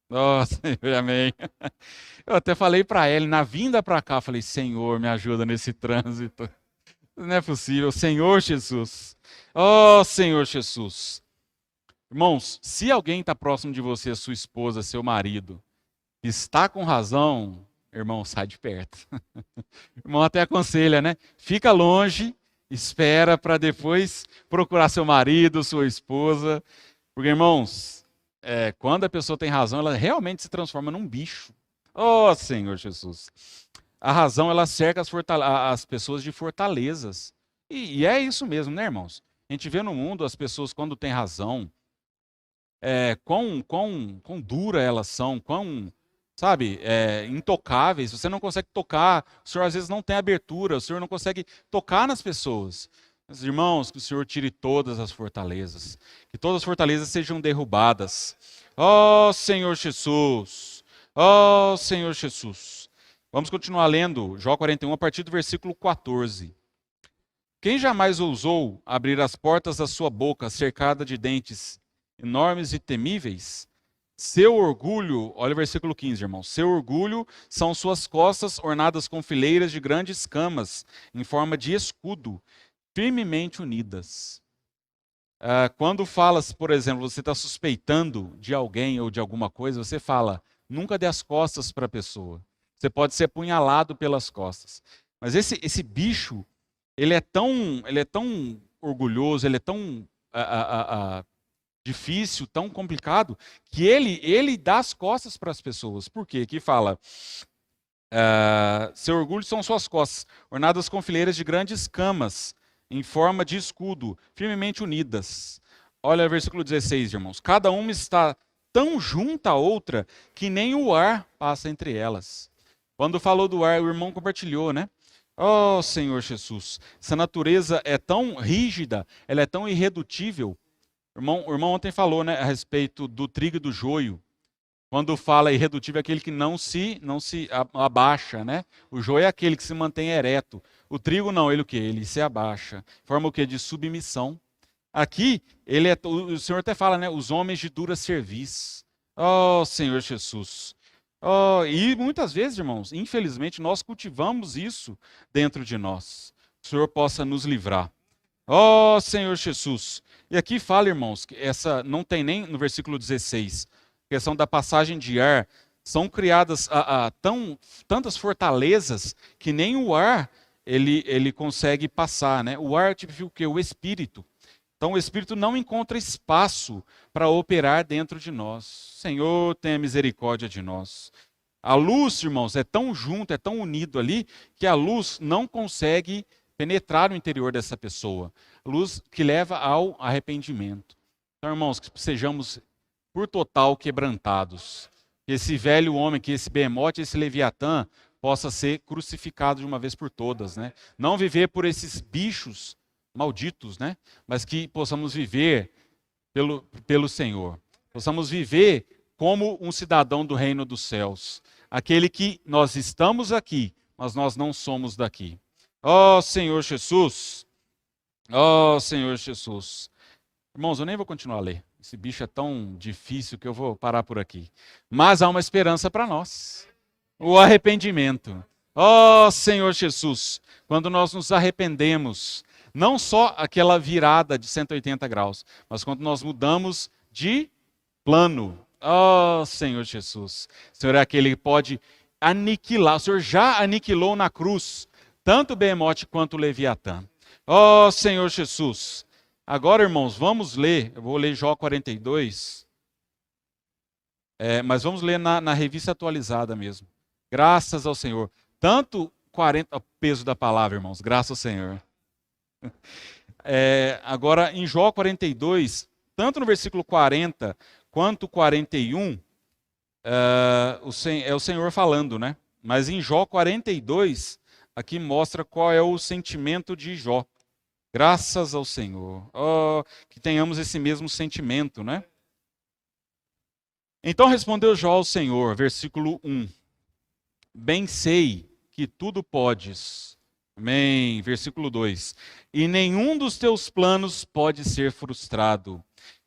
Oh, Senhor, amém. Eu até falei para ele, na vinda para cá, falei, Senhor, me ajuda nesse trânsito. Não é possível. Senhor Jesus. Oh, Senhor Jesus. Irmãos, se alguém está próximo de você, sua esposa, seu marido, está com razão, irmão, sai de perto. Irmão até aconselha, né? Fica longe, espera para depois procurar seu marido, sua esposa. Porque, irmãos, quando a pessoa tem razão, ela realmente se transforma num bicho. Oh, Senhor Jesus. A razão, ela cerca as pessoas de fortalezas. E é isso mesmo, né, irmãos? A gente vê no mundo as pessoas, quando têm razão, quão dura elas são, sabe, intocáveis. Você não consegue tocar, o Senhor às vezes não tem abertura, o Senhor não consegue tocar nas pessoas. Mas, irmãos, que o Senhor tire todas as fortalezas, que todas as fortalezas sejam derrubadas. Ó Senhor Jesus, ó Senhor Jesus. Vamos continuar lendo Jó 41 a partir do versículo 14. Quem jamais ousou abrir as portas da sua boca cercada de dentes enormes e temíveis? Seu orgulho, olha o versículo 15, irmão. Seu orgulho são suas costas ornadas com fileiras de grandes camas, em forma de escudo, firmemente unidas. Quando falas, por exemplo, você está suspeitando de alguém ou de alguma coisa, você fala, nunca dê as costas para a pessoa. Você pode ser apunhalado pelas costas. Mas esse bicho, ele é tão orgulhoso, ele é tão difícil, tão complicado, que ele dá as costas para as pessoas. Por quê? Aqui fala, seu orgulho são suas costas, ornadas com fileiras de grandes camas, em forma de escudo, firmemente unidas. Olha o versículo 16, irmãos. Cada uma está tão junta à outra que nem o ar passa entre elas. Quando falou do ar, o irmão compartilhou, né? Oh, Senhor Jesus, essa natureza é tão rígida, ela é tão irredutível. O irmão ontem falou, né, a respeito do trigo e do joio. Quando fala irredutível, é aquele que não se abaixa, né? O joio é aquele que se mantém ereto. O trigo não, ele o quê? Ele se abaixa. Forma o quê? De submissão. Aqui, o Senhor até fala, né? Os homens de dura cerviz. Oh, Senhor Jesus. Oh, e muitas vezes, irmãos, infelizmente, nós cultivamos isso dentro de nós. Que o Senhor possa nos livrar. Oh, Senhor Jesus. E aqui fala, irmãos, que essa não tem nem no versículo 16, questão da passagem de ar, são criadas tantas fortalezas que nem o ar ele consegue passar, né? O ar tipifica o quê? O Espírito. Então o Espírito não encontra espaço para operar dentro de nós. Senhor, tenha misericórdia de nós. A luz, irmãos, é tão junto, é tão unido ali, que a luz não consegue penetrar no interior dessa pessoa. Luz que leva ao arrependimento. Então, irmãos, que sejamos por total quebrantados. Que esse velho homem, que esse behemote, esse leviatã, possa ser crucificado de uma vez por todas, né? Não viver por esses bichos malditos, né? Mas que possamos viver pelo Senhor. Possamos viver como um cidadão do reino dos céus. Aquele que nós estamos aqui, mas nós não somos daqui. Ó Senhor Jesus. Ó Senhor Jesus. Irmãos, eu nem vou continuar a ler. Esse bicho é tão difícil que eu vou parar por aqui. Mas há uma esperança para nós. O arrependimento. Ó Senhor Jesus, quando nós nos arrependemos, não só aquela virada de 180 graus, mas quando nós mudamos de plano. Ó Senhor Jesus, o Senhor é aquele que pode aniquilar, o Senhor já aniquilou na cruz, tanto o Behemote quanto o Leviatã. Ó Senhor Jesus. Agora, irmãos, vamos ler, eu vou ler Jó 42, mas vamos ler na revista atualizada mesmo. Graças ao Senhor. Tanto 40, o peso da palavra, irmãos, graças ao Senhor. Agora, em Jó 42, tanto no versículo 40 quanto 41, é o Senhor falando, né? Mas em Jó 42, aqui mostra qual é o sentimento de Jó. Graças ao Senhor. Oh, que tenhamos esse mesmo sentimento, né? Então respondeu Jó ao Senhor, versículo 1. Bem sei que tudo podes. Amém. Versículo 2. E nenhum dos teus planos pode ser frustrado.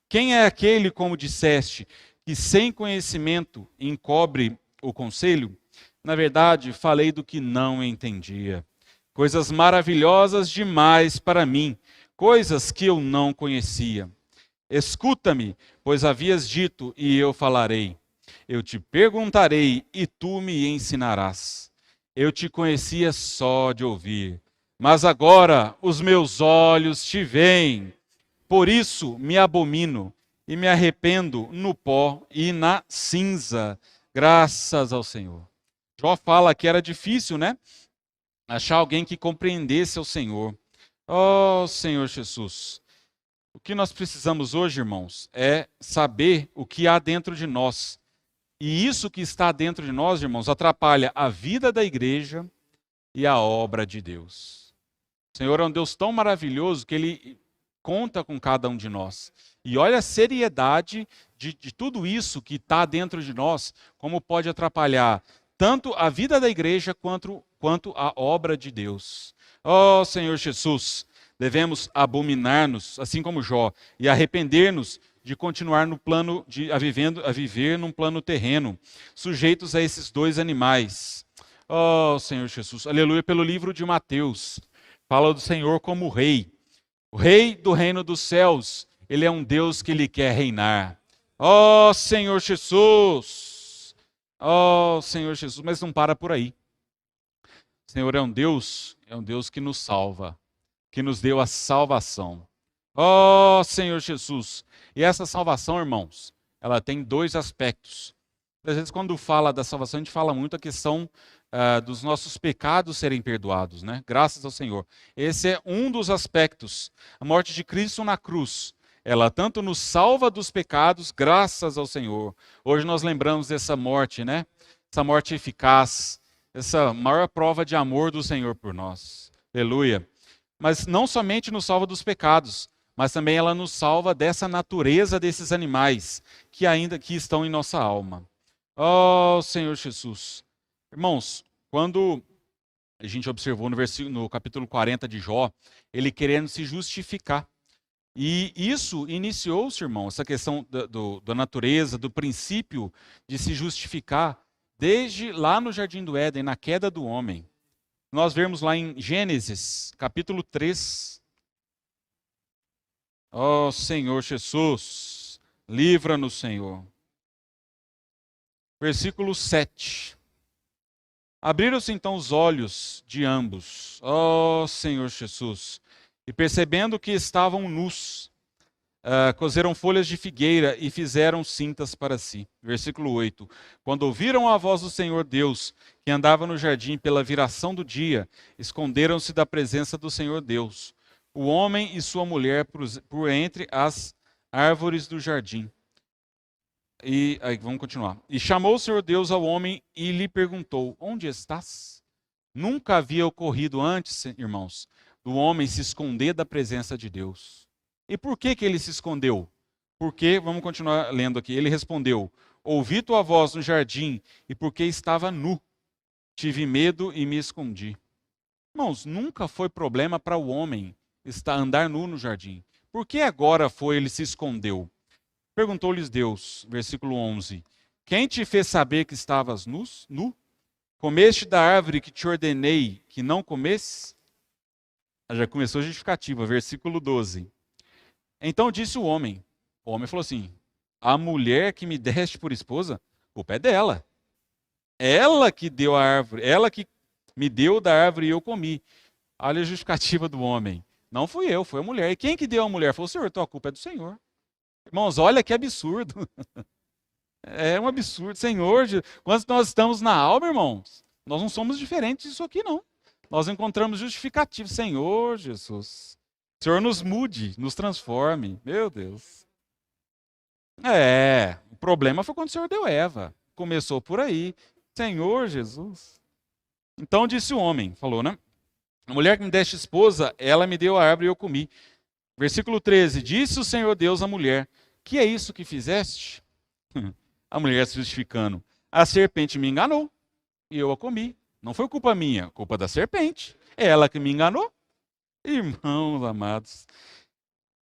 Quem é aquele, como disseste, que sem conhecimento encobre o conselho? Na verdade, falei do que não entendia. Coisas maravilhosas demais para mim, coisas que eu não conhecia. Escuta-me, pois havias dito, e eu falarei. Eu te perguntarei, e tu me ensinarás. Eu te conhecia só de ouvir, mas agora os meus olhos te veem. Por isso me abomino e me arrependo no pó e na cinza. Graças ao Senhor. Jó fala que era difícil, né? Achar alguém que compreendesse ao Senhor. Oh, Senhor Jesus. O que nós precisamos hoje, irmãos, é saber o que há dentro de nós. E isso que está dentro de nós, irmãos, atrapalha a vida da igreja e a obra de Deus. O Senhor é um Deus tão maravilhoso que Ele conta com cada um de nós. E olha a seriedade de tudo isso que está dentro de nós, como pode atrapalhar tanto a vida da igreja quanto a obra de Deus. Oh, Senhor Jesus, devemos abominar-nos, assim como Jó, e arrepender-nos de continuar no plano a viver num plano terreno, sujeitos a esses dois animais. Oh, Senhor Jesus, aleluia, pelo livro de Mateus, fala do Senhor como rei, o rei do reino dos céus. Ele é um Deus que Ele quer reinar. Oh, Senhor Jesus, oh, Senhor Jesus, mas não para por aí. O Senhor é um Deus que nos salva, que nos deu a salvação. Oh, Senhor Jesus. E essa salvação, irmãos, ela tem dois aspectos. Às vezes, quando fala da salvação, a gente fala muito a questão dos nossos pecados serem perdoados, né? Graças ao Senhor. Esse é um dos aspectos. A morte de Cristo na cruz, ela tanto nos salva dos pecados, graças ao Senhor. Hoje nós lembramos dessa morte, né? Essa morte eficaz, essa maior prova de amor do Senhor por nós. Aleluia. Mas não somente nos salva dos pecados, mas também ela nos salva dessa natureza desses animais que ainda que estão em nossa alma. Oh, Senhor Jesus. Irmãos, quando a gente observou no capítulo 40 de Jó, ele querendo se justificar. E isso iniciou-se, irmão, essa questão da natureza, do princípio de se justificar, desde lá no Jardim do Éden, na queda do homem. Nós vemos lá em Gênesis, capítulo 3. Oh, Senhor Jesus, livra-nos, Senhor. Versículo 7. Abriram-se então os olhos de ambos, ó Senhor Jesus, e percebendo que estavam nus, coseram folhas de figueira e fizeram cintas para si. Versículo 8. Quando ouviram a voz do Senhor Deus, que andava no jardim pela viração do dia, esconderam-se da presença do Senhor Deus, o homem e sua mulher por entre as árvores do jardim. E aí, vamos continuar. E chamou o Senhor Deus ao homem e lhe perguntou: onde estás? Nunca havia ocorrido antes, irmãos, do homem se esconder da presença de Deus. E por que ele se escondeu? Porque, vamos continuar lendo aqui, ele respondeu: ouvi tua voz no jardim, e porque estava nu, tive medo e me escondi. Irmãos, nunca foi problema para o homem andar nu no jardim. Por que agora ele se escondeu? Perguntou-lhes Deus, versículo 11: quem te fez saber que estavas nu? Comeste da árvore que te ordenei que não comesses? Já começou a justificativa, versículo 12. Então disse o homem falou assim, a mulher que me deste por esposa, a culpa é dela. Ela que deu a árvore, ela que me deu da árvore e eu comi. Olha a justificativa do homem. Não fui eu, foi a mulher. E quem que deu a mulher? Falou, Senhor, então a culpa é do Senhor. Irmãos, olha que absurdo. É um absurdo. Senhor, quando nós estamos na alma, irmãos, nós não somos diferentes disso aqui, não. Nós encontramos justificativo. Senhor Jesus, Senhor nos mude, nos transforme. Meu Deus. O problema foi quando o Senhor deu Eva. Começou por aí. Senhor Jesus. Então disse o homem, falou, né? A mulher que me deste esposa, ela me deu a árvore e eu comi. Versículo 13, disse o Senhor Deus à mulher, que é isso que fizeste? A mulher se justificando, a serpente me enganou e eu a comi. Não foi culpa minha, culpa da serpente. É ela que me enganou. Irmãos amados.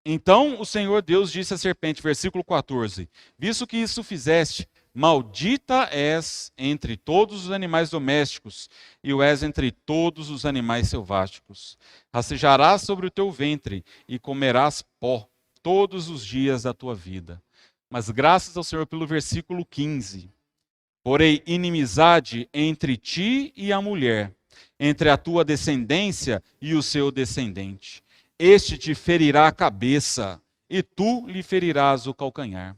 Então o Senhor Deus disse à serpente, versículo 14, visto que isso fizeste, maldita és entre todos os animais domésticos, e o és entre todos os animais selváticos. Rastejarás sobre o teu ventre, e comerás pó todos os dias da tua vida. Mas graças ao Senhor pelo versículo 15. Porém, inimizade entre ti e a mulher, entre a tua descendência e o seu descendente. Este te ferirá a cabeça, e tu lhe ferirás o calcanhar.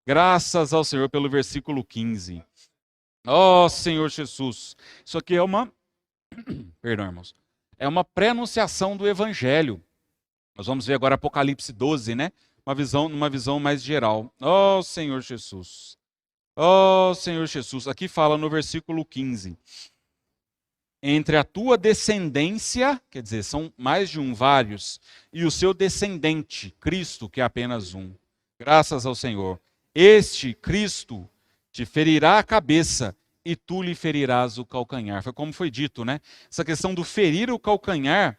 Graças ao Senhor pelo versículo 15. Ó Senhor Jesus. Isso aqui é uma, perdão, irmãos, é uma pré-anunciação do Evangelho. Nós vamos ver agora Apocalipse 12, né? Numa visão mais geral. Ó Senhor Jesus. Ó Senhor Jesus. Aqui fala no versículo 15. Entre a tua descendência, quer dizer, são mais de um, vários, e o seu descendente, Cristo, que é apenas um. Graças ao Senhor. Este Cristo te ferirá a cabeça e tu lhe ferirás o calcanhar. Foi como foi dito, né? Essa questão do ferir o calcanhar,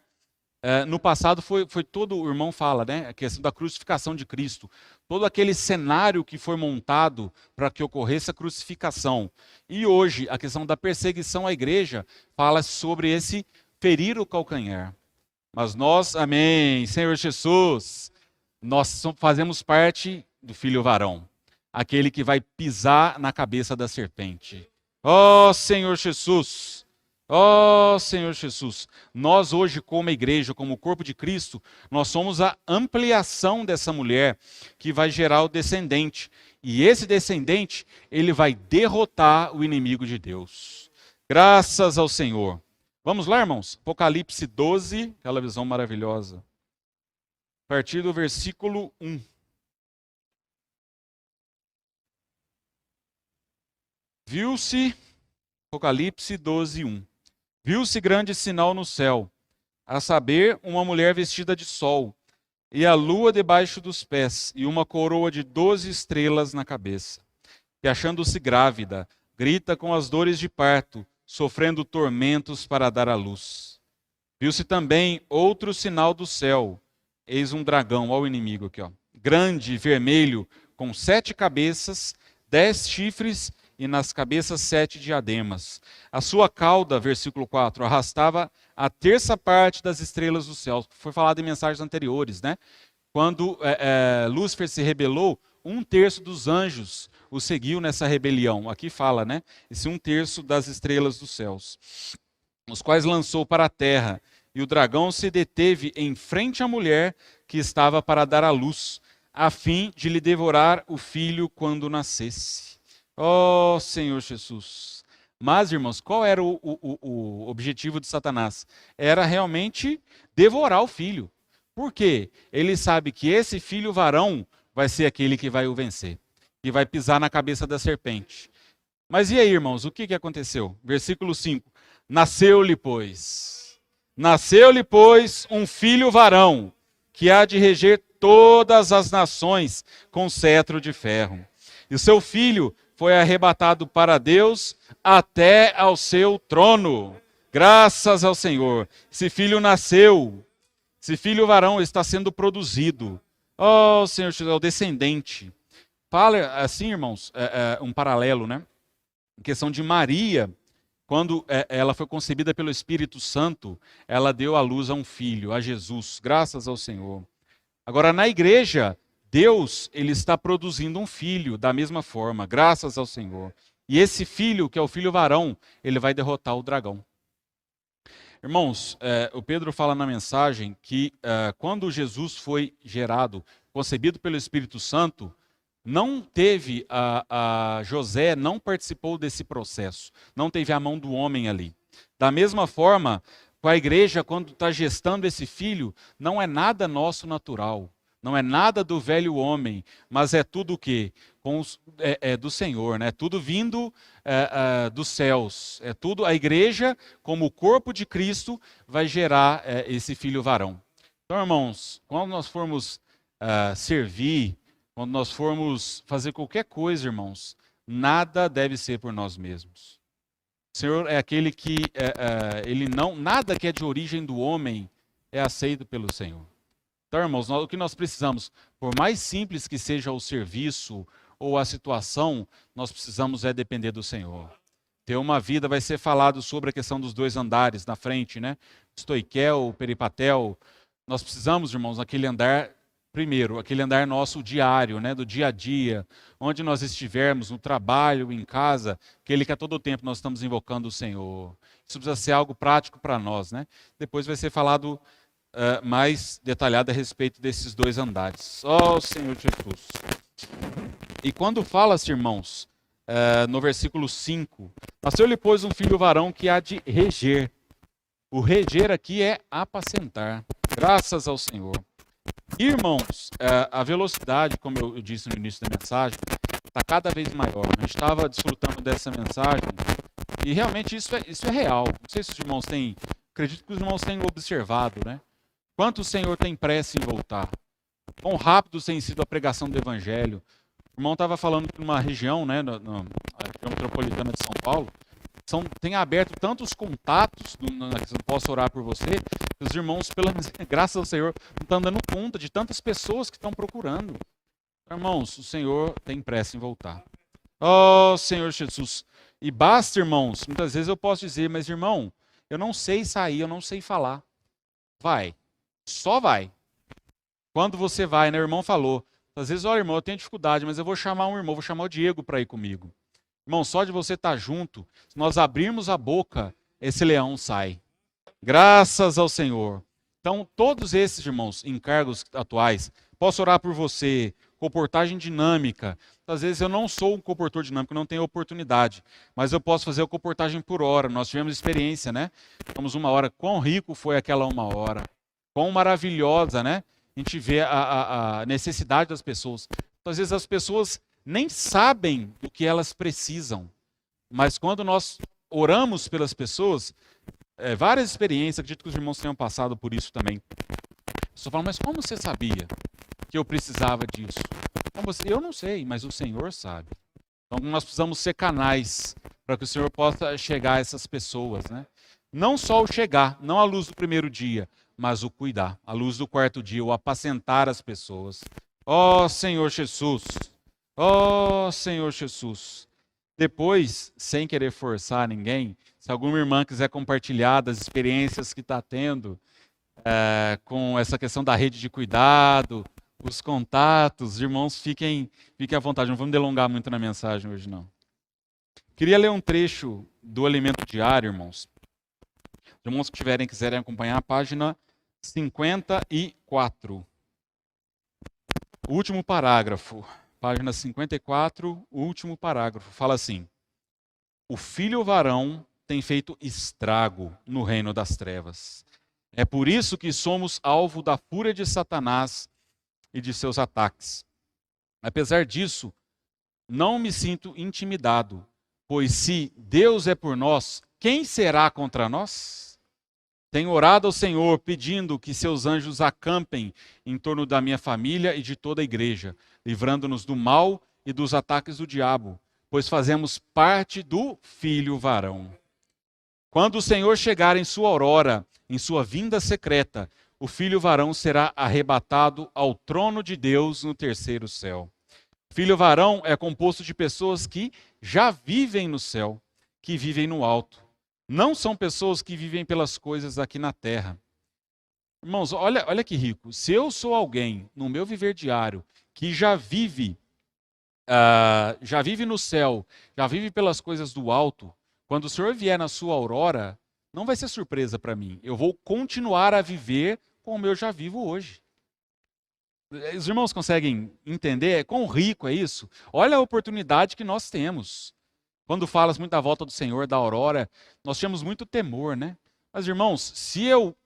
no passado foi todo, o irmão fala, né? A questão da crucificação de Cristo. Todo aquele cenário que foi montado para que ocorresse a crucificação. E hoje, a questão da perseguição à igreja fala sobre esse ferir o calcanhar. Mas nós, amém, Senhor Jesus, nós fazemos parte do filho varão. Aquele que vai pisar na cabeça da serpente. Ó Senhor Jesus, ó Senhor Jesus, nós hoje como igreja, como corpo de Cristo, nós somos a ampliação dessa mulher que vai gerar o descendente. E esse descendente, ele vai derrotar o inimigo de Deus. Graças ao Senhor. Vamos lá, irmãos? Apocalipse 12, aquela visão maravilhosa. A partir do versículo 1. Viu-se, Apocalipse 12, 1. Viu-se grande sinal no céu, a saber, uma mulher vestida de sol, e a lua debaixo dos pés, e uma coroa de 12 estrelas na cabeça. E achando-se grávida, grita com as dores de parto, sofrendo tormentos para dar à luz. Viu-se também outro sinal do céu, eis um dragão, olha o inimigo aqui, ó, grande e vermelho, com 7 cabeças, 10 chifres, e nas cabeças 7 diademas. A sua cauda, versículo 4, arrastava a terça parte das estrelas do céu. Foi falado em mensagens anteriores, né? Quando Lúcifer se rebelou, 1/3 dos anjos o seguiu nessa rebelião. Aqui fala, né? Esse 1/3 das estrelas dos céus. Os quais lançou para a terra. E o dragão se deteve em frente à mulher que estava para dar à luz, a fim de lhe devorar o filho quando nascesse. Oh, Senhor Jesus. Mas, irmãos, qual era o objetivo de Satanás? Era realmente devorar o filho. Por quê? Ele sabe que esse filho varão vai ser aquele que vai o vencer, que vai pisar na cabeça da serpente. Mas e aí, irmãos, o que aconteceu? Versículo 5. Nasceu-lhe, pois, um filho varão, que há de reger todas as nações com cetro de ferro. E o seu filho foi arrebatado para Deus até ao seu trono. Graças ao Senhor. Esse filho nasceu. Esse filho varão está sendo produzido. Oh, Senhor, é o descendente. Fala assim, irmãos, um paralelo, né? Em questão de Maria, quando ela foi concebida pelo Espírito Santo, ela deu à luz a um filho, a Jesus, graças ao Senhor. Agora, na igreja, Deus, ele está produzindo um filho da mesma forma, graças ao Senhor. E esse filho, que é o filho varão, ele vai derrotar o dragão. Irmãos, o Pedro fala na mensagem que quando Jesus foi gerado, concebido pelo Espírito Santo, não teve, José não participou desse processo, não teve a mão do homem ali. Da mesma forma, com a igreja, quando está gestando esse filho, não é nada nosso natural, não é nada do velho homem, mas é tudo o quê? Do Senhor, né? Tudo vindo dos céus. É tudo, a igreja, como o corpo de Cristo, vai gerar esse filho varão. Então, irmãos, quando nós formos servir, quando nós formos fazer qualquer coisa, irmãos, nada deve ser por nós mesmos. O Senhor é aquele que nada que é de origem do homem é aceito pelo Senhor. Então, irmãos, o que nós precisamos, por mais simples que seja o serviço ou a situação, nós precisamos depender do Senhor. Ter uma vida, vai ser falado sobre a questão dos 2 andares na frente, né? Stoiquel, peripatel. Nós precisamos, irmãos, aquele andar, primeiro, aquele andar nosso diário, né? Do dia a dia, onde nós estivermos, no trabalho, em casa, aquele que a todo tempo nós estamos invocando o Senhor. Isso precisa ser algo prático para nós, né? Depois vai ser falado mais detalhado a respeito desses 2 andares. Ó Senhor Jesus. E quando fala-se, irmãos, no versículo 5, nasceu-lhe, pois, um filho varão que há de reger. O reger aqui é apacentar. Graças ao Senhor. Irmãos, a velocidade, como eu disse no início da mensagem, está cada vez maior. A gente estava desfrutando dessa mensagem e realmente isso é real. Não sei se os irmãos têm, acredito que os irmãos têm observado, né? Quanto o Senhor tem pressa em voltar. Quão rápido tem sido a pregação do Evangelho. O irmão estava falando que numa região, né, na região metropolitana de São Paulo, tem aberto tantos contatos, eu posso orar por você, que os irmãos, graças ao Senhor, não estão dando conta de tantas pessoas que estão procurando. Irmãos, o Senhor tem pressa em voltar. Oh, Senhor Jesus. E basta, irmãos, muitas vezes eu posso dizer, mas irmão, eu não sei sair, eu não sei falar. Vai. Só vai. Quando você vai, né? O irmão falou. Às vezes, olha, irmão, eu tenho dificuldade, mas eu vou chamar um irmão, vou chamar o Diego para ir comigo. Irmão, só de você estar junto, se nós abrirmos a boca, esse leão sai. Graças ao Senhor. Então, todos esses, irmãos, encargos atuais, posso orar por você, comportagem dinâmica. Às vezes eu não sou um comportor dinâmico, não tenho oportunidade, mas eu posso fazer a comportagem por hora. Nós tivemos experiência, né? Ficamos 1 hora. Quão rico foi aquela 1 hora. Quão maravilhosa, né? A gente vê a necessidade das pessoas. Então, às vezes as pessoas nem sabem do que elas precisam. Mas quando nós oramos pelas pessoas, várias experiências, acredito que os irmãos tenham passado por isso também. Só falam, mas como você sabia que eu precisava disso? Eu não sei, mas o Senhor sabe. Então nós precisamos ser canais para que o Senhor possa chegar a essas pessoas, né? Não só o chegar, não à luz do primeiro dia, mas o cuidar, à luz do 4º dia, o apacentar as pessoas. Ó Senhor Jesus, ó Senhor Jesus. Depois, sem querer forçar ninguém, se alguma irmã quiser compartilhar das experiências que está tendo com essa questão da rede de cuidado, os contatos, irmãos, fiquem à vontade. Não vamos delongar muito na mensagem hoje, não. Queria ler um trecho do Alimento Diário, irmãos. Os irmãos que quiserem acompanhar a página 54. O último parágrafo. Página 54, o último parágrafo. Fala assim: o filho varão tem feito estrago no reino das trevas. É por isso que somos alvo da fúria de Satanás e de seus ataques. Apesar disso, não me sinto intimidado, pois se Deus é por nós, quem será contra nós? Tenho orado ao Senhor pedindo que seus anjos acampem em torno da minha família e de toda a igreja, livrando-nos do mal e dos ataques do diabo, pois fazemos parte do filho varão. Quando o Senhor chegar em sua aurora, em sua vinda secreta, o filho varão será arrebatado ao trono de Deus no 3º céu. Filho varão é composto de pessoas que já vivem no céu, que vivem no alto. Não são pessoas que vivem pelas coisas aqui na terra. Irmãos, olha que rico. Se eu sou alguém, no meu viver diário, que já vive no céu, já vive pelas coisas do alto, quando o Senhor vier na sua aurora, não vai ser surpresa para mim. Eu vou continuar a viver como eu já vivo hoje. Os irmãos conseguem entender quão rico é isso? Olha a oportunidade que nós temos. Quando falas muito da volta do Senhor, da aurora, nós temos muito temor, né? Mas, irmãos, se eu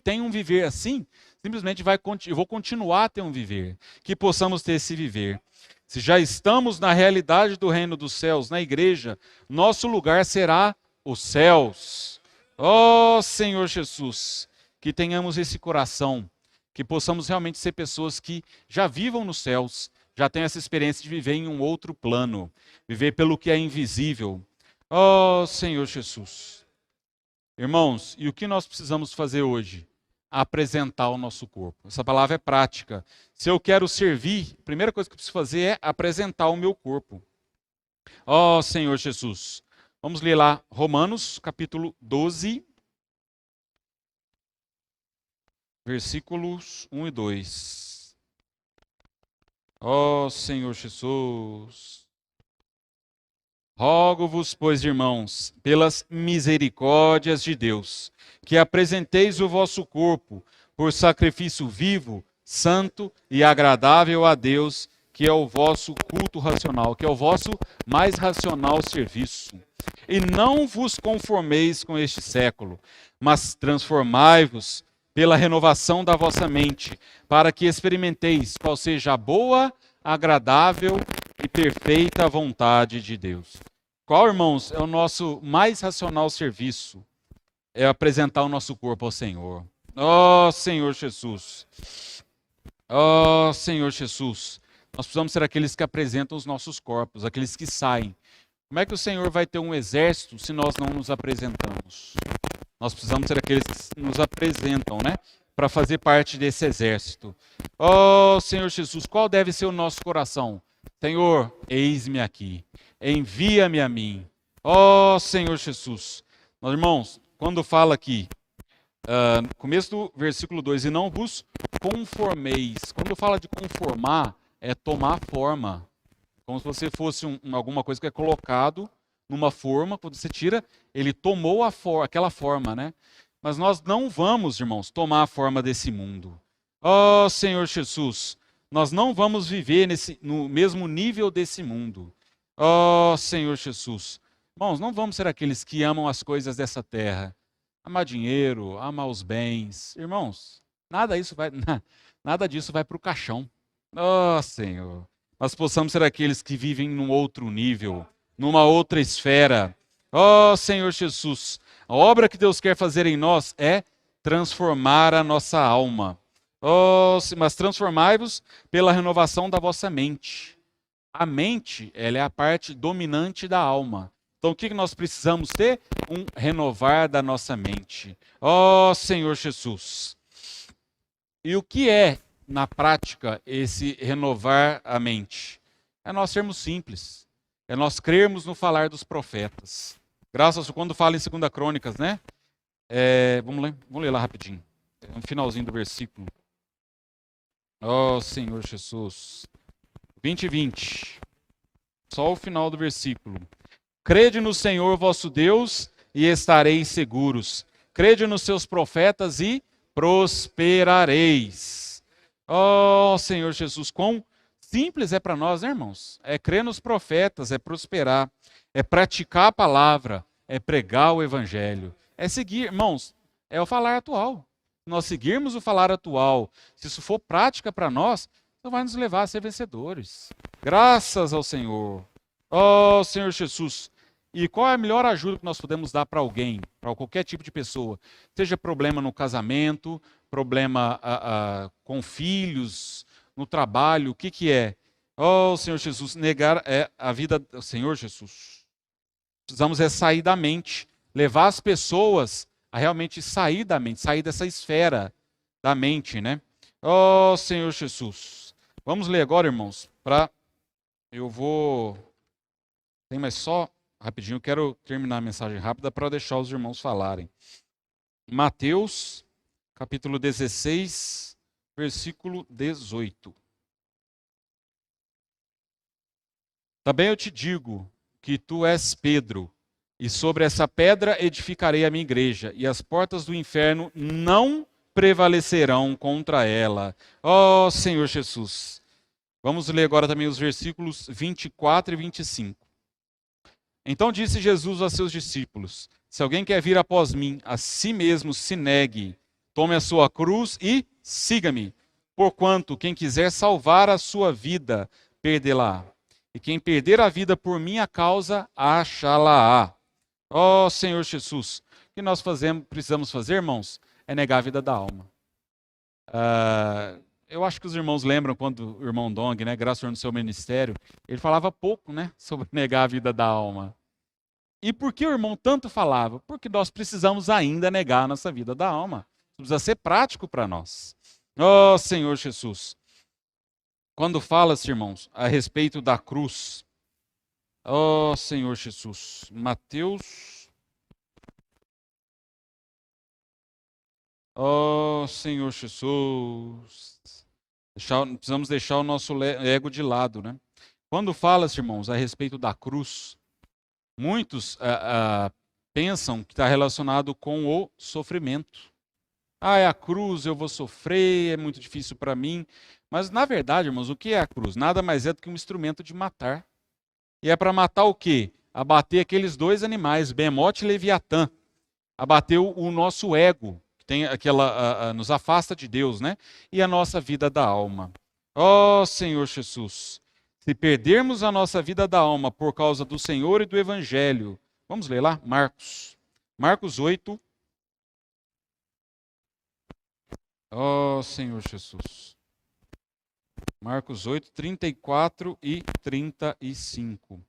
tenho um viver assim, simplesmente eu vou continuar a ter um viver. Que possamos ter esse viver. Se já estamos na realidade do reino dos céus, na igreja, nosso lugar será os céus. Ó Senhor Jesus, que tenhamos esse coração, que possamos realmente ser pessoas que já vivam nos céus, já tenham essa experiência de viver em um outro plano, viver pelo que é invisível. Ó Senhor Jesus. Irmãos, e o que nós precisamos fazer hoje? Apresentar o nosso corpo. Essa palavra é prática. Se eu quero servir, a primeira coisa que eu preciso fazer é apresentar o meu corpo. Ó Senhor Jesus. Vamos ler lá Romanos, capítulo 12, versículos 1 e 2. Ó Senhor Jesus. Rogo-vos, pois, irmãos, pelas misericórdias de Deus, que apresenteis o vosso corpo por sacrifício vivo, santo e agradável a Deus, que é o vosso culto racional, que é o vosso mais racional serviço. E não vos conformeis com este século, mas transformai-vos pela renovação da vossa mente, para que experimenteis qual seja a boa, agradável e perfeita vontade de Deus. Qual, irmãos, é o nosso mais racional serviço? É apresentar o nosso corpo ao Senhor. Ó Senhor Jesus. Ó Senhor Jesus. Nós precisamos ser aqueles que apresentam os nossos corpos, aqueles que saem. Como é que o Senhor vai ter um exército se nós não nos apresentamos? Nós precisamos ser aqueles que nos apresentam, né? Para fazer parte desse exército. Ó Senhor Jesus, qual deve ser o nosso coração? Senhor, eis-me aqui. Envia-me a mim. Ó Senhor Jesus. Meus irmãos, quando fala aqui, começo do versículo 2, e não vos conformeis. Quando fala de conformar, é tomar forma. Como se você fosse alguma coisa que é colocado numa forma, quando você tira, ele tomou aquela forma, né? Mas nós não vamos, irmãos, tomar a forma desse mundo. Ó Senhor Jesus, nós não vamos viver no mesmo nível desse mundo. Ó Senhor Jesus. Irmãos, não vamos ser aqueles que amam as coisas dessa terra. Amar dinheiro, amar os bens. Irmãos, nada disso vai para o caixão. Ó Senhor. Nós possamos ser aqueles que vivem num outro nível, numa outra esfera. Ó Senhor Jesus, a obra que Deus quer fazer em nós é transformar a nossa alma. Mas transformai-vos pela renovação da vossa mente. A mente, ela é a parte dominante da alma. Então o que nós precisamos ter? Um renovar da nossa mente. Ó Senhor Jesus. E o que é, na prática, esse renovar a mente? É nós sermos simples. É nós crermos no falar dos profetas. Graças a quando fala em 2 Crônicas, né? Vamos ler lá rapidinho. No finalzinho do versículo. Ó Senhor Jesus. 20 e 20. Só o final do versículo. Crede no Senhor vosso Deus e estareis seguros. Crede nos seus profetas e prosperareis. Ó Senhor Jesus, quão simples é para nós, né, irmãos? É crer nos profetas, é prosperar, é praticar a palavra, é pregar o evangelho, é seguir, irmãos, é o falar atual. Se nós seguirmos o falar atual, se isso for prática para nós, isso vai nos levar a ser vencedores. Graças ao Senhor. Ó Senhor Jesus. E qual é a melhor ajuda que nós podemos dar para alguém, para qualquer tipo de pessoa? Seja problema no casamento, problema com filhos, no trabalho, o que é? Oh, Senhor Jesus, negar a vida do Senhor Jesus. Precisamos sair da mente, levar as pessoas a realmente sair da mente, sair dessa esfera da mente, né? Oh, Senhor Jesus. Vamos ler agora, irmãos, tem mais só rapidinho, eu quero terminar a mensagem rápida para deixar os irmãos falarem. Mateus, capítulo 16, versículo 18. Também eu te digo que tu és Pedro, e sobre essa pedra edificarei a minha igreja, e as portas do inferno não prevalecerão contra ela. Ó Senhor Jesus. Vamos ler agora também os versículos 24 e 25. Então disse Jesus a seus discípulos: se alguém quer vir após mim, a si mesmo se negue, tome a sua cruz e siga-me. Porquanto quem quiser salvar a sua vida, perdê-la. E quem perder a vida por minha causa, achá-la-á. Ó Senhor Jesus, o que nós precisamos fazer, irmãos, é negar a vida da alma. Eu acho que os irmãos lembram quando o irmão Dong, né, graças a Deus no seu ministério, ele falava pouco, né, sobre negar a vida da alma. E por que o irmão tanto falava? Porque nós precisamos ainda negar a nossa vida da alma. Precisa ser prático para nós. Ó Senhor Jesus. Quando fala-se, irmãos, a respeito da cruz, ó Senhor Jesus, Mateus, ó Senhor Jesus, precisamos deixar o nosso ego de lado, né? Quando fala-se, irmãos, a respeito da cruz, muitos pensam que está relacionado com o sofrimento. É a cruz, eu vou sofrer, é muito difícil para mim. Mas, na verdade, irmãos, o que é a cruz? Nada mais é do que um instrumento de matar. E é para matar o quê? Abater aqueles dois animais, Behemoth e Leviatã. Abater o nosso ego, que tem nos afasta de Deus, né? E a nossa vida da alma. Ó Senhor Jesus, se perdermos a nossa vida da alma por causa do Senhor e do Evangelho, vamos ler lá? Marcos 8. Ó Senhor Jesus. Marcos 8, 34 e 35.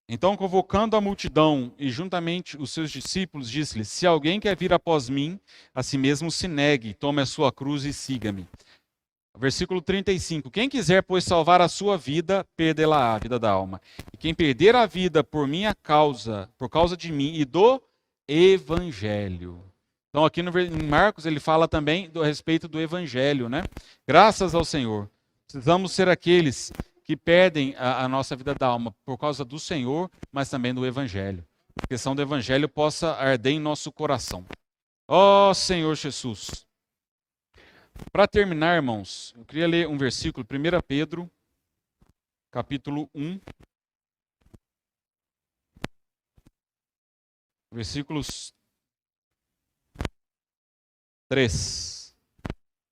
Então, convocando a multidão e juntamente os seus discípulos, disse-lhes: se alguém quer vir após mim, a si mesmo se negue, tome a sua cruz e siga-me. Versículo 35. Quem quiser, pois, salvar a sua vida, perdê-la-á, a vida da alma. E quem perder a vida por minha causa, por causa de mim e do Evangelho. Então, aqui em Marcos, ele fala também a respeito do Evangelho, né? Graças ao Senhor. Precisamos ser aqueles que perdem a nossa vida da alma por causa do Senhor, mas também do Evangelho. A questão do Evangelho possa arder em nosso coração. Ó Senhor Jesus. Para terminar, irmãos, eu queria ler um versículo, 1 Pedro, capítulo 1, versículos 3.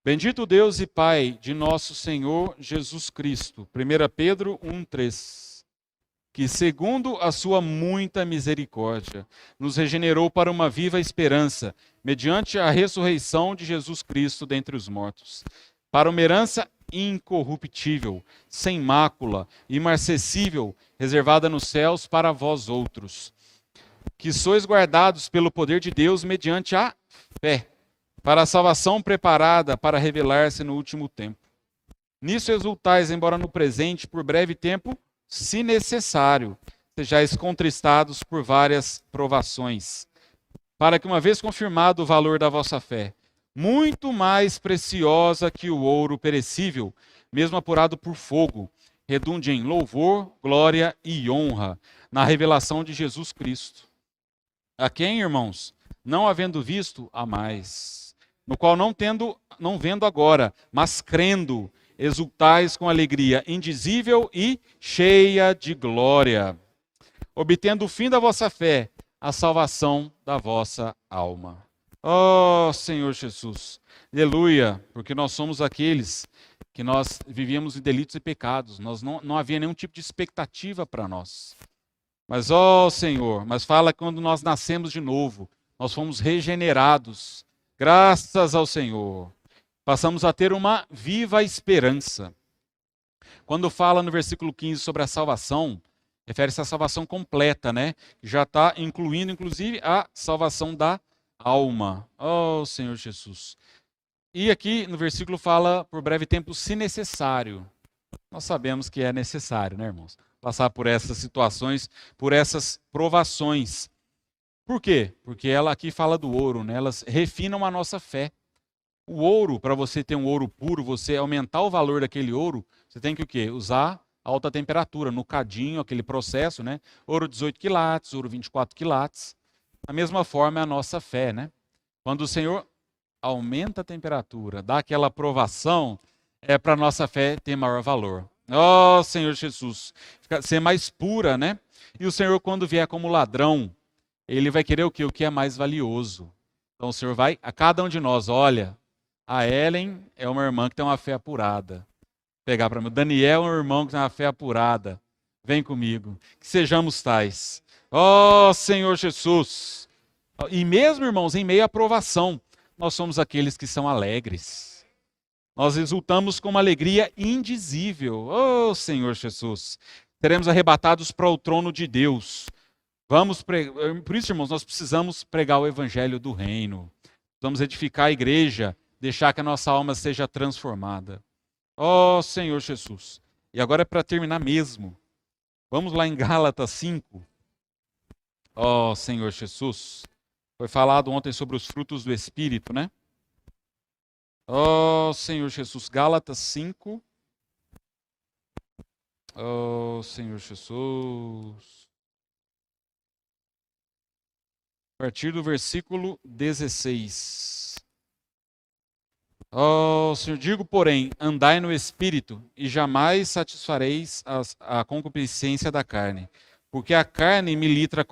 Bendito Deus e Pai de nosso Senhor Jesus Cristo. 1 Pedro 1, 3. Que segundo a sua muita misericórdia, nos regenerou para uma viva esperança, mediante a ressurreição de Jesus Cristo dentre os mortos, para uma herança incorruptível, sem mácula, imarcessível, reservada nos céus para vós outros, que sois guardados pelo poder de Deus mediante a fé, para a salvação preparada para revelar-se no último tempo. Nisso exultais, embora no presente, por breve tempo, se necessário, sejais contristados por várias provações, para que, uma vez confirmado o valor da vossa fé, muito mais preciosa que o ouro perecível, mesmo apurado por fogo, redunde em louvor, glória e honra na revelação de Jesus Cristo. A quem, irmãos, não havendo visto, há mais, no qual não vendo agora, mas crendo, exultais com alegria indizível e cheia de glória, obtendo o fim da vossa fé, a salvação da vossa alma. Ó Senhor Jesus, aleluia, porque nós somos aqueles que nós vivíamos em delitos e pecados, não havia nenhum tipo de expectativa para nós. Mas, ó Senhor, mas fala que quando nós nascemos de novo, nós fomos regenerados, graças ao Senhor. Passamos a ter uma viva esperança. Quando fala no versículo 15 sobre a salvação, refere-se à salvação completa, né? Já está incluindo, inclusive, a salvação da alma. Oh, Senhor Jesus. E aqui no versículo fala, por breve tempo, se necessário. Nós sabemos que é necessário, né, irmãos? passar por essas situações, por essas provações. Por quê? Porque ela aqui fala do ouro, né? Elas refinam a nossa fé. O ouro, para você ter um ouro puro, você aumentar o valor daquele ouro, você tem que o quê? Usar alta temperatura, no cadinho, aquele processo, né? Ouro 18 quilates, ouro 24 quilates. Da mesma forma é a nossa fé, né? Quando o Senhor aumenta a temperatura, dá aquela provação, é para a nossa fé ter maior valor. Ó Senhor Jesus, ser mais pura, né? E o Senhor, quando vier como ladrão, ele vai querer o quê? O que é mais valioso. Então o Senhor vai, a cada um de nós, olha, a Ellen é uma irmã que tem uma fé apurada. Vou pegar para mim. O Daniel é um irmão que tem uma fé apurada. Vem comigo. Que sejamos tais. Ó Senhor Jesus. E mesmo, irmãos, em meio à provação, nós somos aqueles que são alegres. Nós exultamos com uma alegria indizível. Oh Senhor Jesus. Seremos arrebatados para o trono de Deus. Por isso, irmãos, nós precisamos pregar o evangelho do reino. Vamos edificar a igreja, deixar que a nossa alma seja transformada. Ó Senhor Jesus. E agora é para terminar mesmo. Vamos lá em Gálatas 5. Ó Senhor Jesus. Foi falado ontem sobre os frutos do Espírito, né? Ó Senhor Jesus. Gálatas 5. Ó Senhor Jesus. A partir do versículo 16. Ó Senhor, digo, porém, andai no Espírito, e jamais satisfareis a concupiscência da carne. Porque a carne milita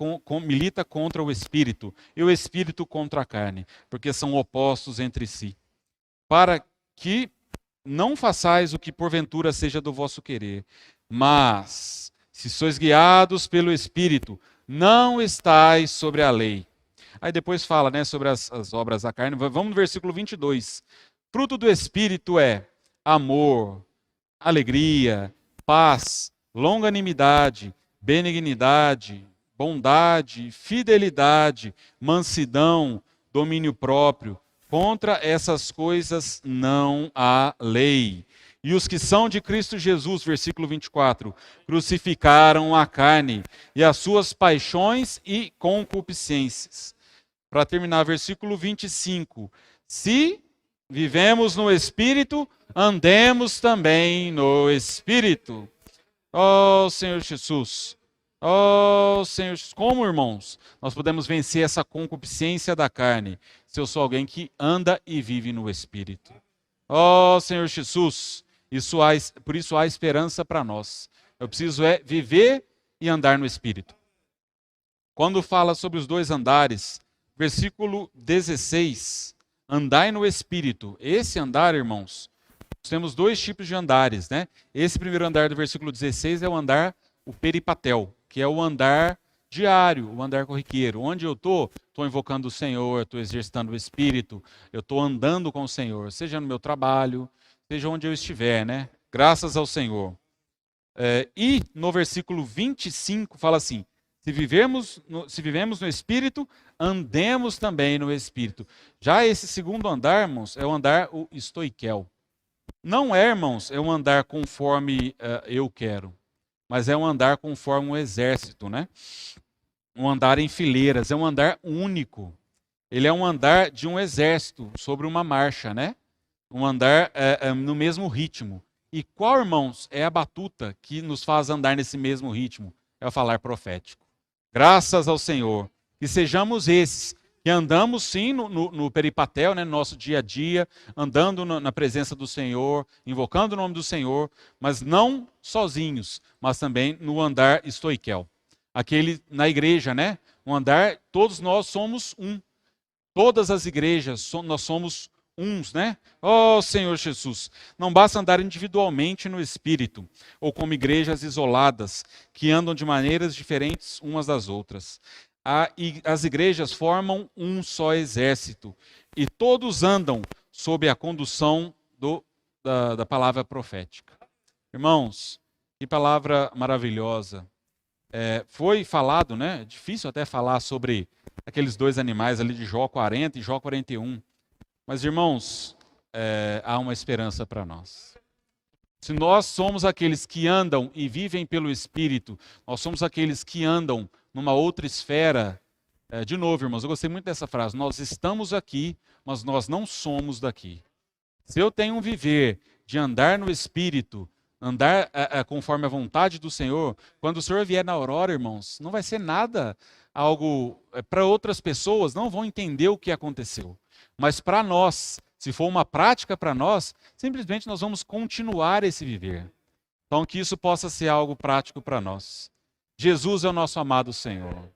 contra o Espírito, e o Espírito contra a carne, porque são opostos entre si. Para que não façais o que porventura seja do vosso querer, mas, se sois guiados pelo Espírito, não estais sobre a lei. Aí depois fala, né, sobre as obras da carne. Vamos no versículo 22. Fruto do Espírito é amor, alegria, paz, longanimidade, benignidade, bondade, fidelidade, mansidão, domínio próprio. Contra essas coisas não há lei. E os que são de Cristo Jesus, versículo 24, crucificaram a carne e as suas paixões e concupiscências. Para terminar, versículo 25. Se vivemos no Espírito, andemos também no Espírito. Ó Senhor Jesus. Ó Senhor Jesus. Como, irmãos, nós podemos vencer essa concupiscência da carne? Se eu sou alguém que anda e vive no Espírito. Ó Senhor Jesus. Por isso há esperança para nós. Eu preciso viver e andar no Espírito. Quando fala sobre os dois andares, versículo 16, andai no Espírito. Esse andar, irmãos, nós temos dois tipos de andares, né? Esse primeiro andar do versículo 16 é o andar, o peripatel, que é o andar diário, o andar corriqueiro. Onde eu estou invocando o Senhor, estou exercitando o Espírito, eu estou andando com o Senhor, seja no meu trabalho, seja onde eu estiver, né? Graças ao Senhor. E no versículo 25 fala assim, se vivemos no Espírito, andemos também no Espírito. Já esse segundo andar, irmãos, é o andar, o estoiquel. Não é, irmãos, é um andar conforme eu quero, mas é um andar conforme um exército, né? Um andar em fileiras, é um andar único. Ele é um andar de um exército sobre uma marcha, né? Um andar no mesmo ritmo. E qual, irmãos, é a batuta que nos faz andar nesse mesmo ritmo? É o falar profético. Graças ao Senhor. Que sejamos esses, que andamos sim no peripatel, né, no nosso dia a dia, andando na presença do Senhor, invocando o nome do Senhor, mas não sozinhos, mas também no andar estoiquel. Aquele na igreja, né? Um andar, todos nós somos um. Todas as igrejas, nós somos uns, né? Oh, Senhor Jesus, não basta andar individualmente no Espírito, ou como igrejas isoladas, que andam de maneiras diferentes umas das outras. As igrejas formam um só exército, e todos andam sob a condução da palavra profética. Irmãos, que palavra maravilhosa. Foi falado, né? É difícil até falar sobre aqueles dois animais ali de Jó 40 e Jó 41. Mas, irmãos, há uma esperança para nós. Se nós somos aqueles que andam e vivem pelo Espírito, nós somos aqueles que andam numa outra esfera. De novo, irmãos, eu gostei muito dessa frase. Nós estamos aqui, mas nós não somos daqui. Se eu tenho um viver de andar no Espírito, andar conforme a vontade do Senhor, quando o Senhor vier na aurora, irmãos, não vai ser nada algo para outras pessoas, não vão entender o que aconteceu. Mas para nós, se for uma prática para nós, simplesmente nós vamos continuar esse viver. Então que isso possa ser algo prático para nós. Jesus é o nosso amado Senhor.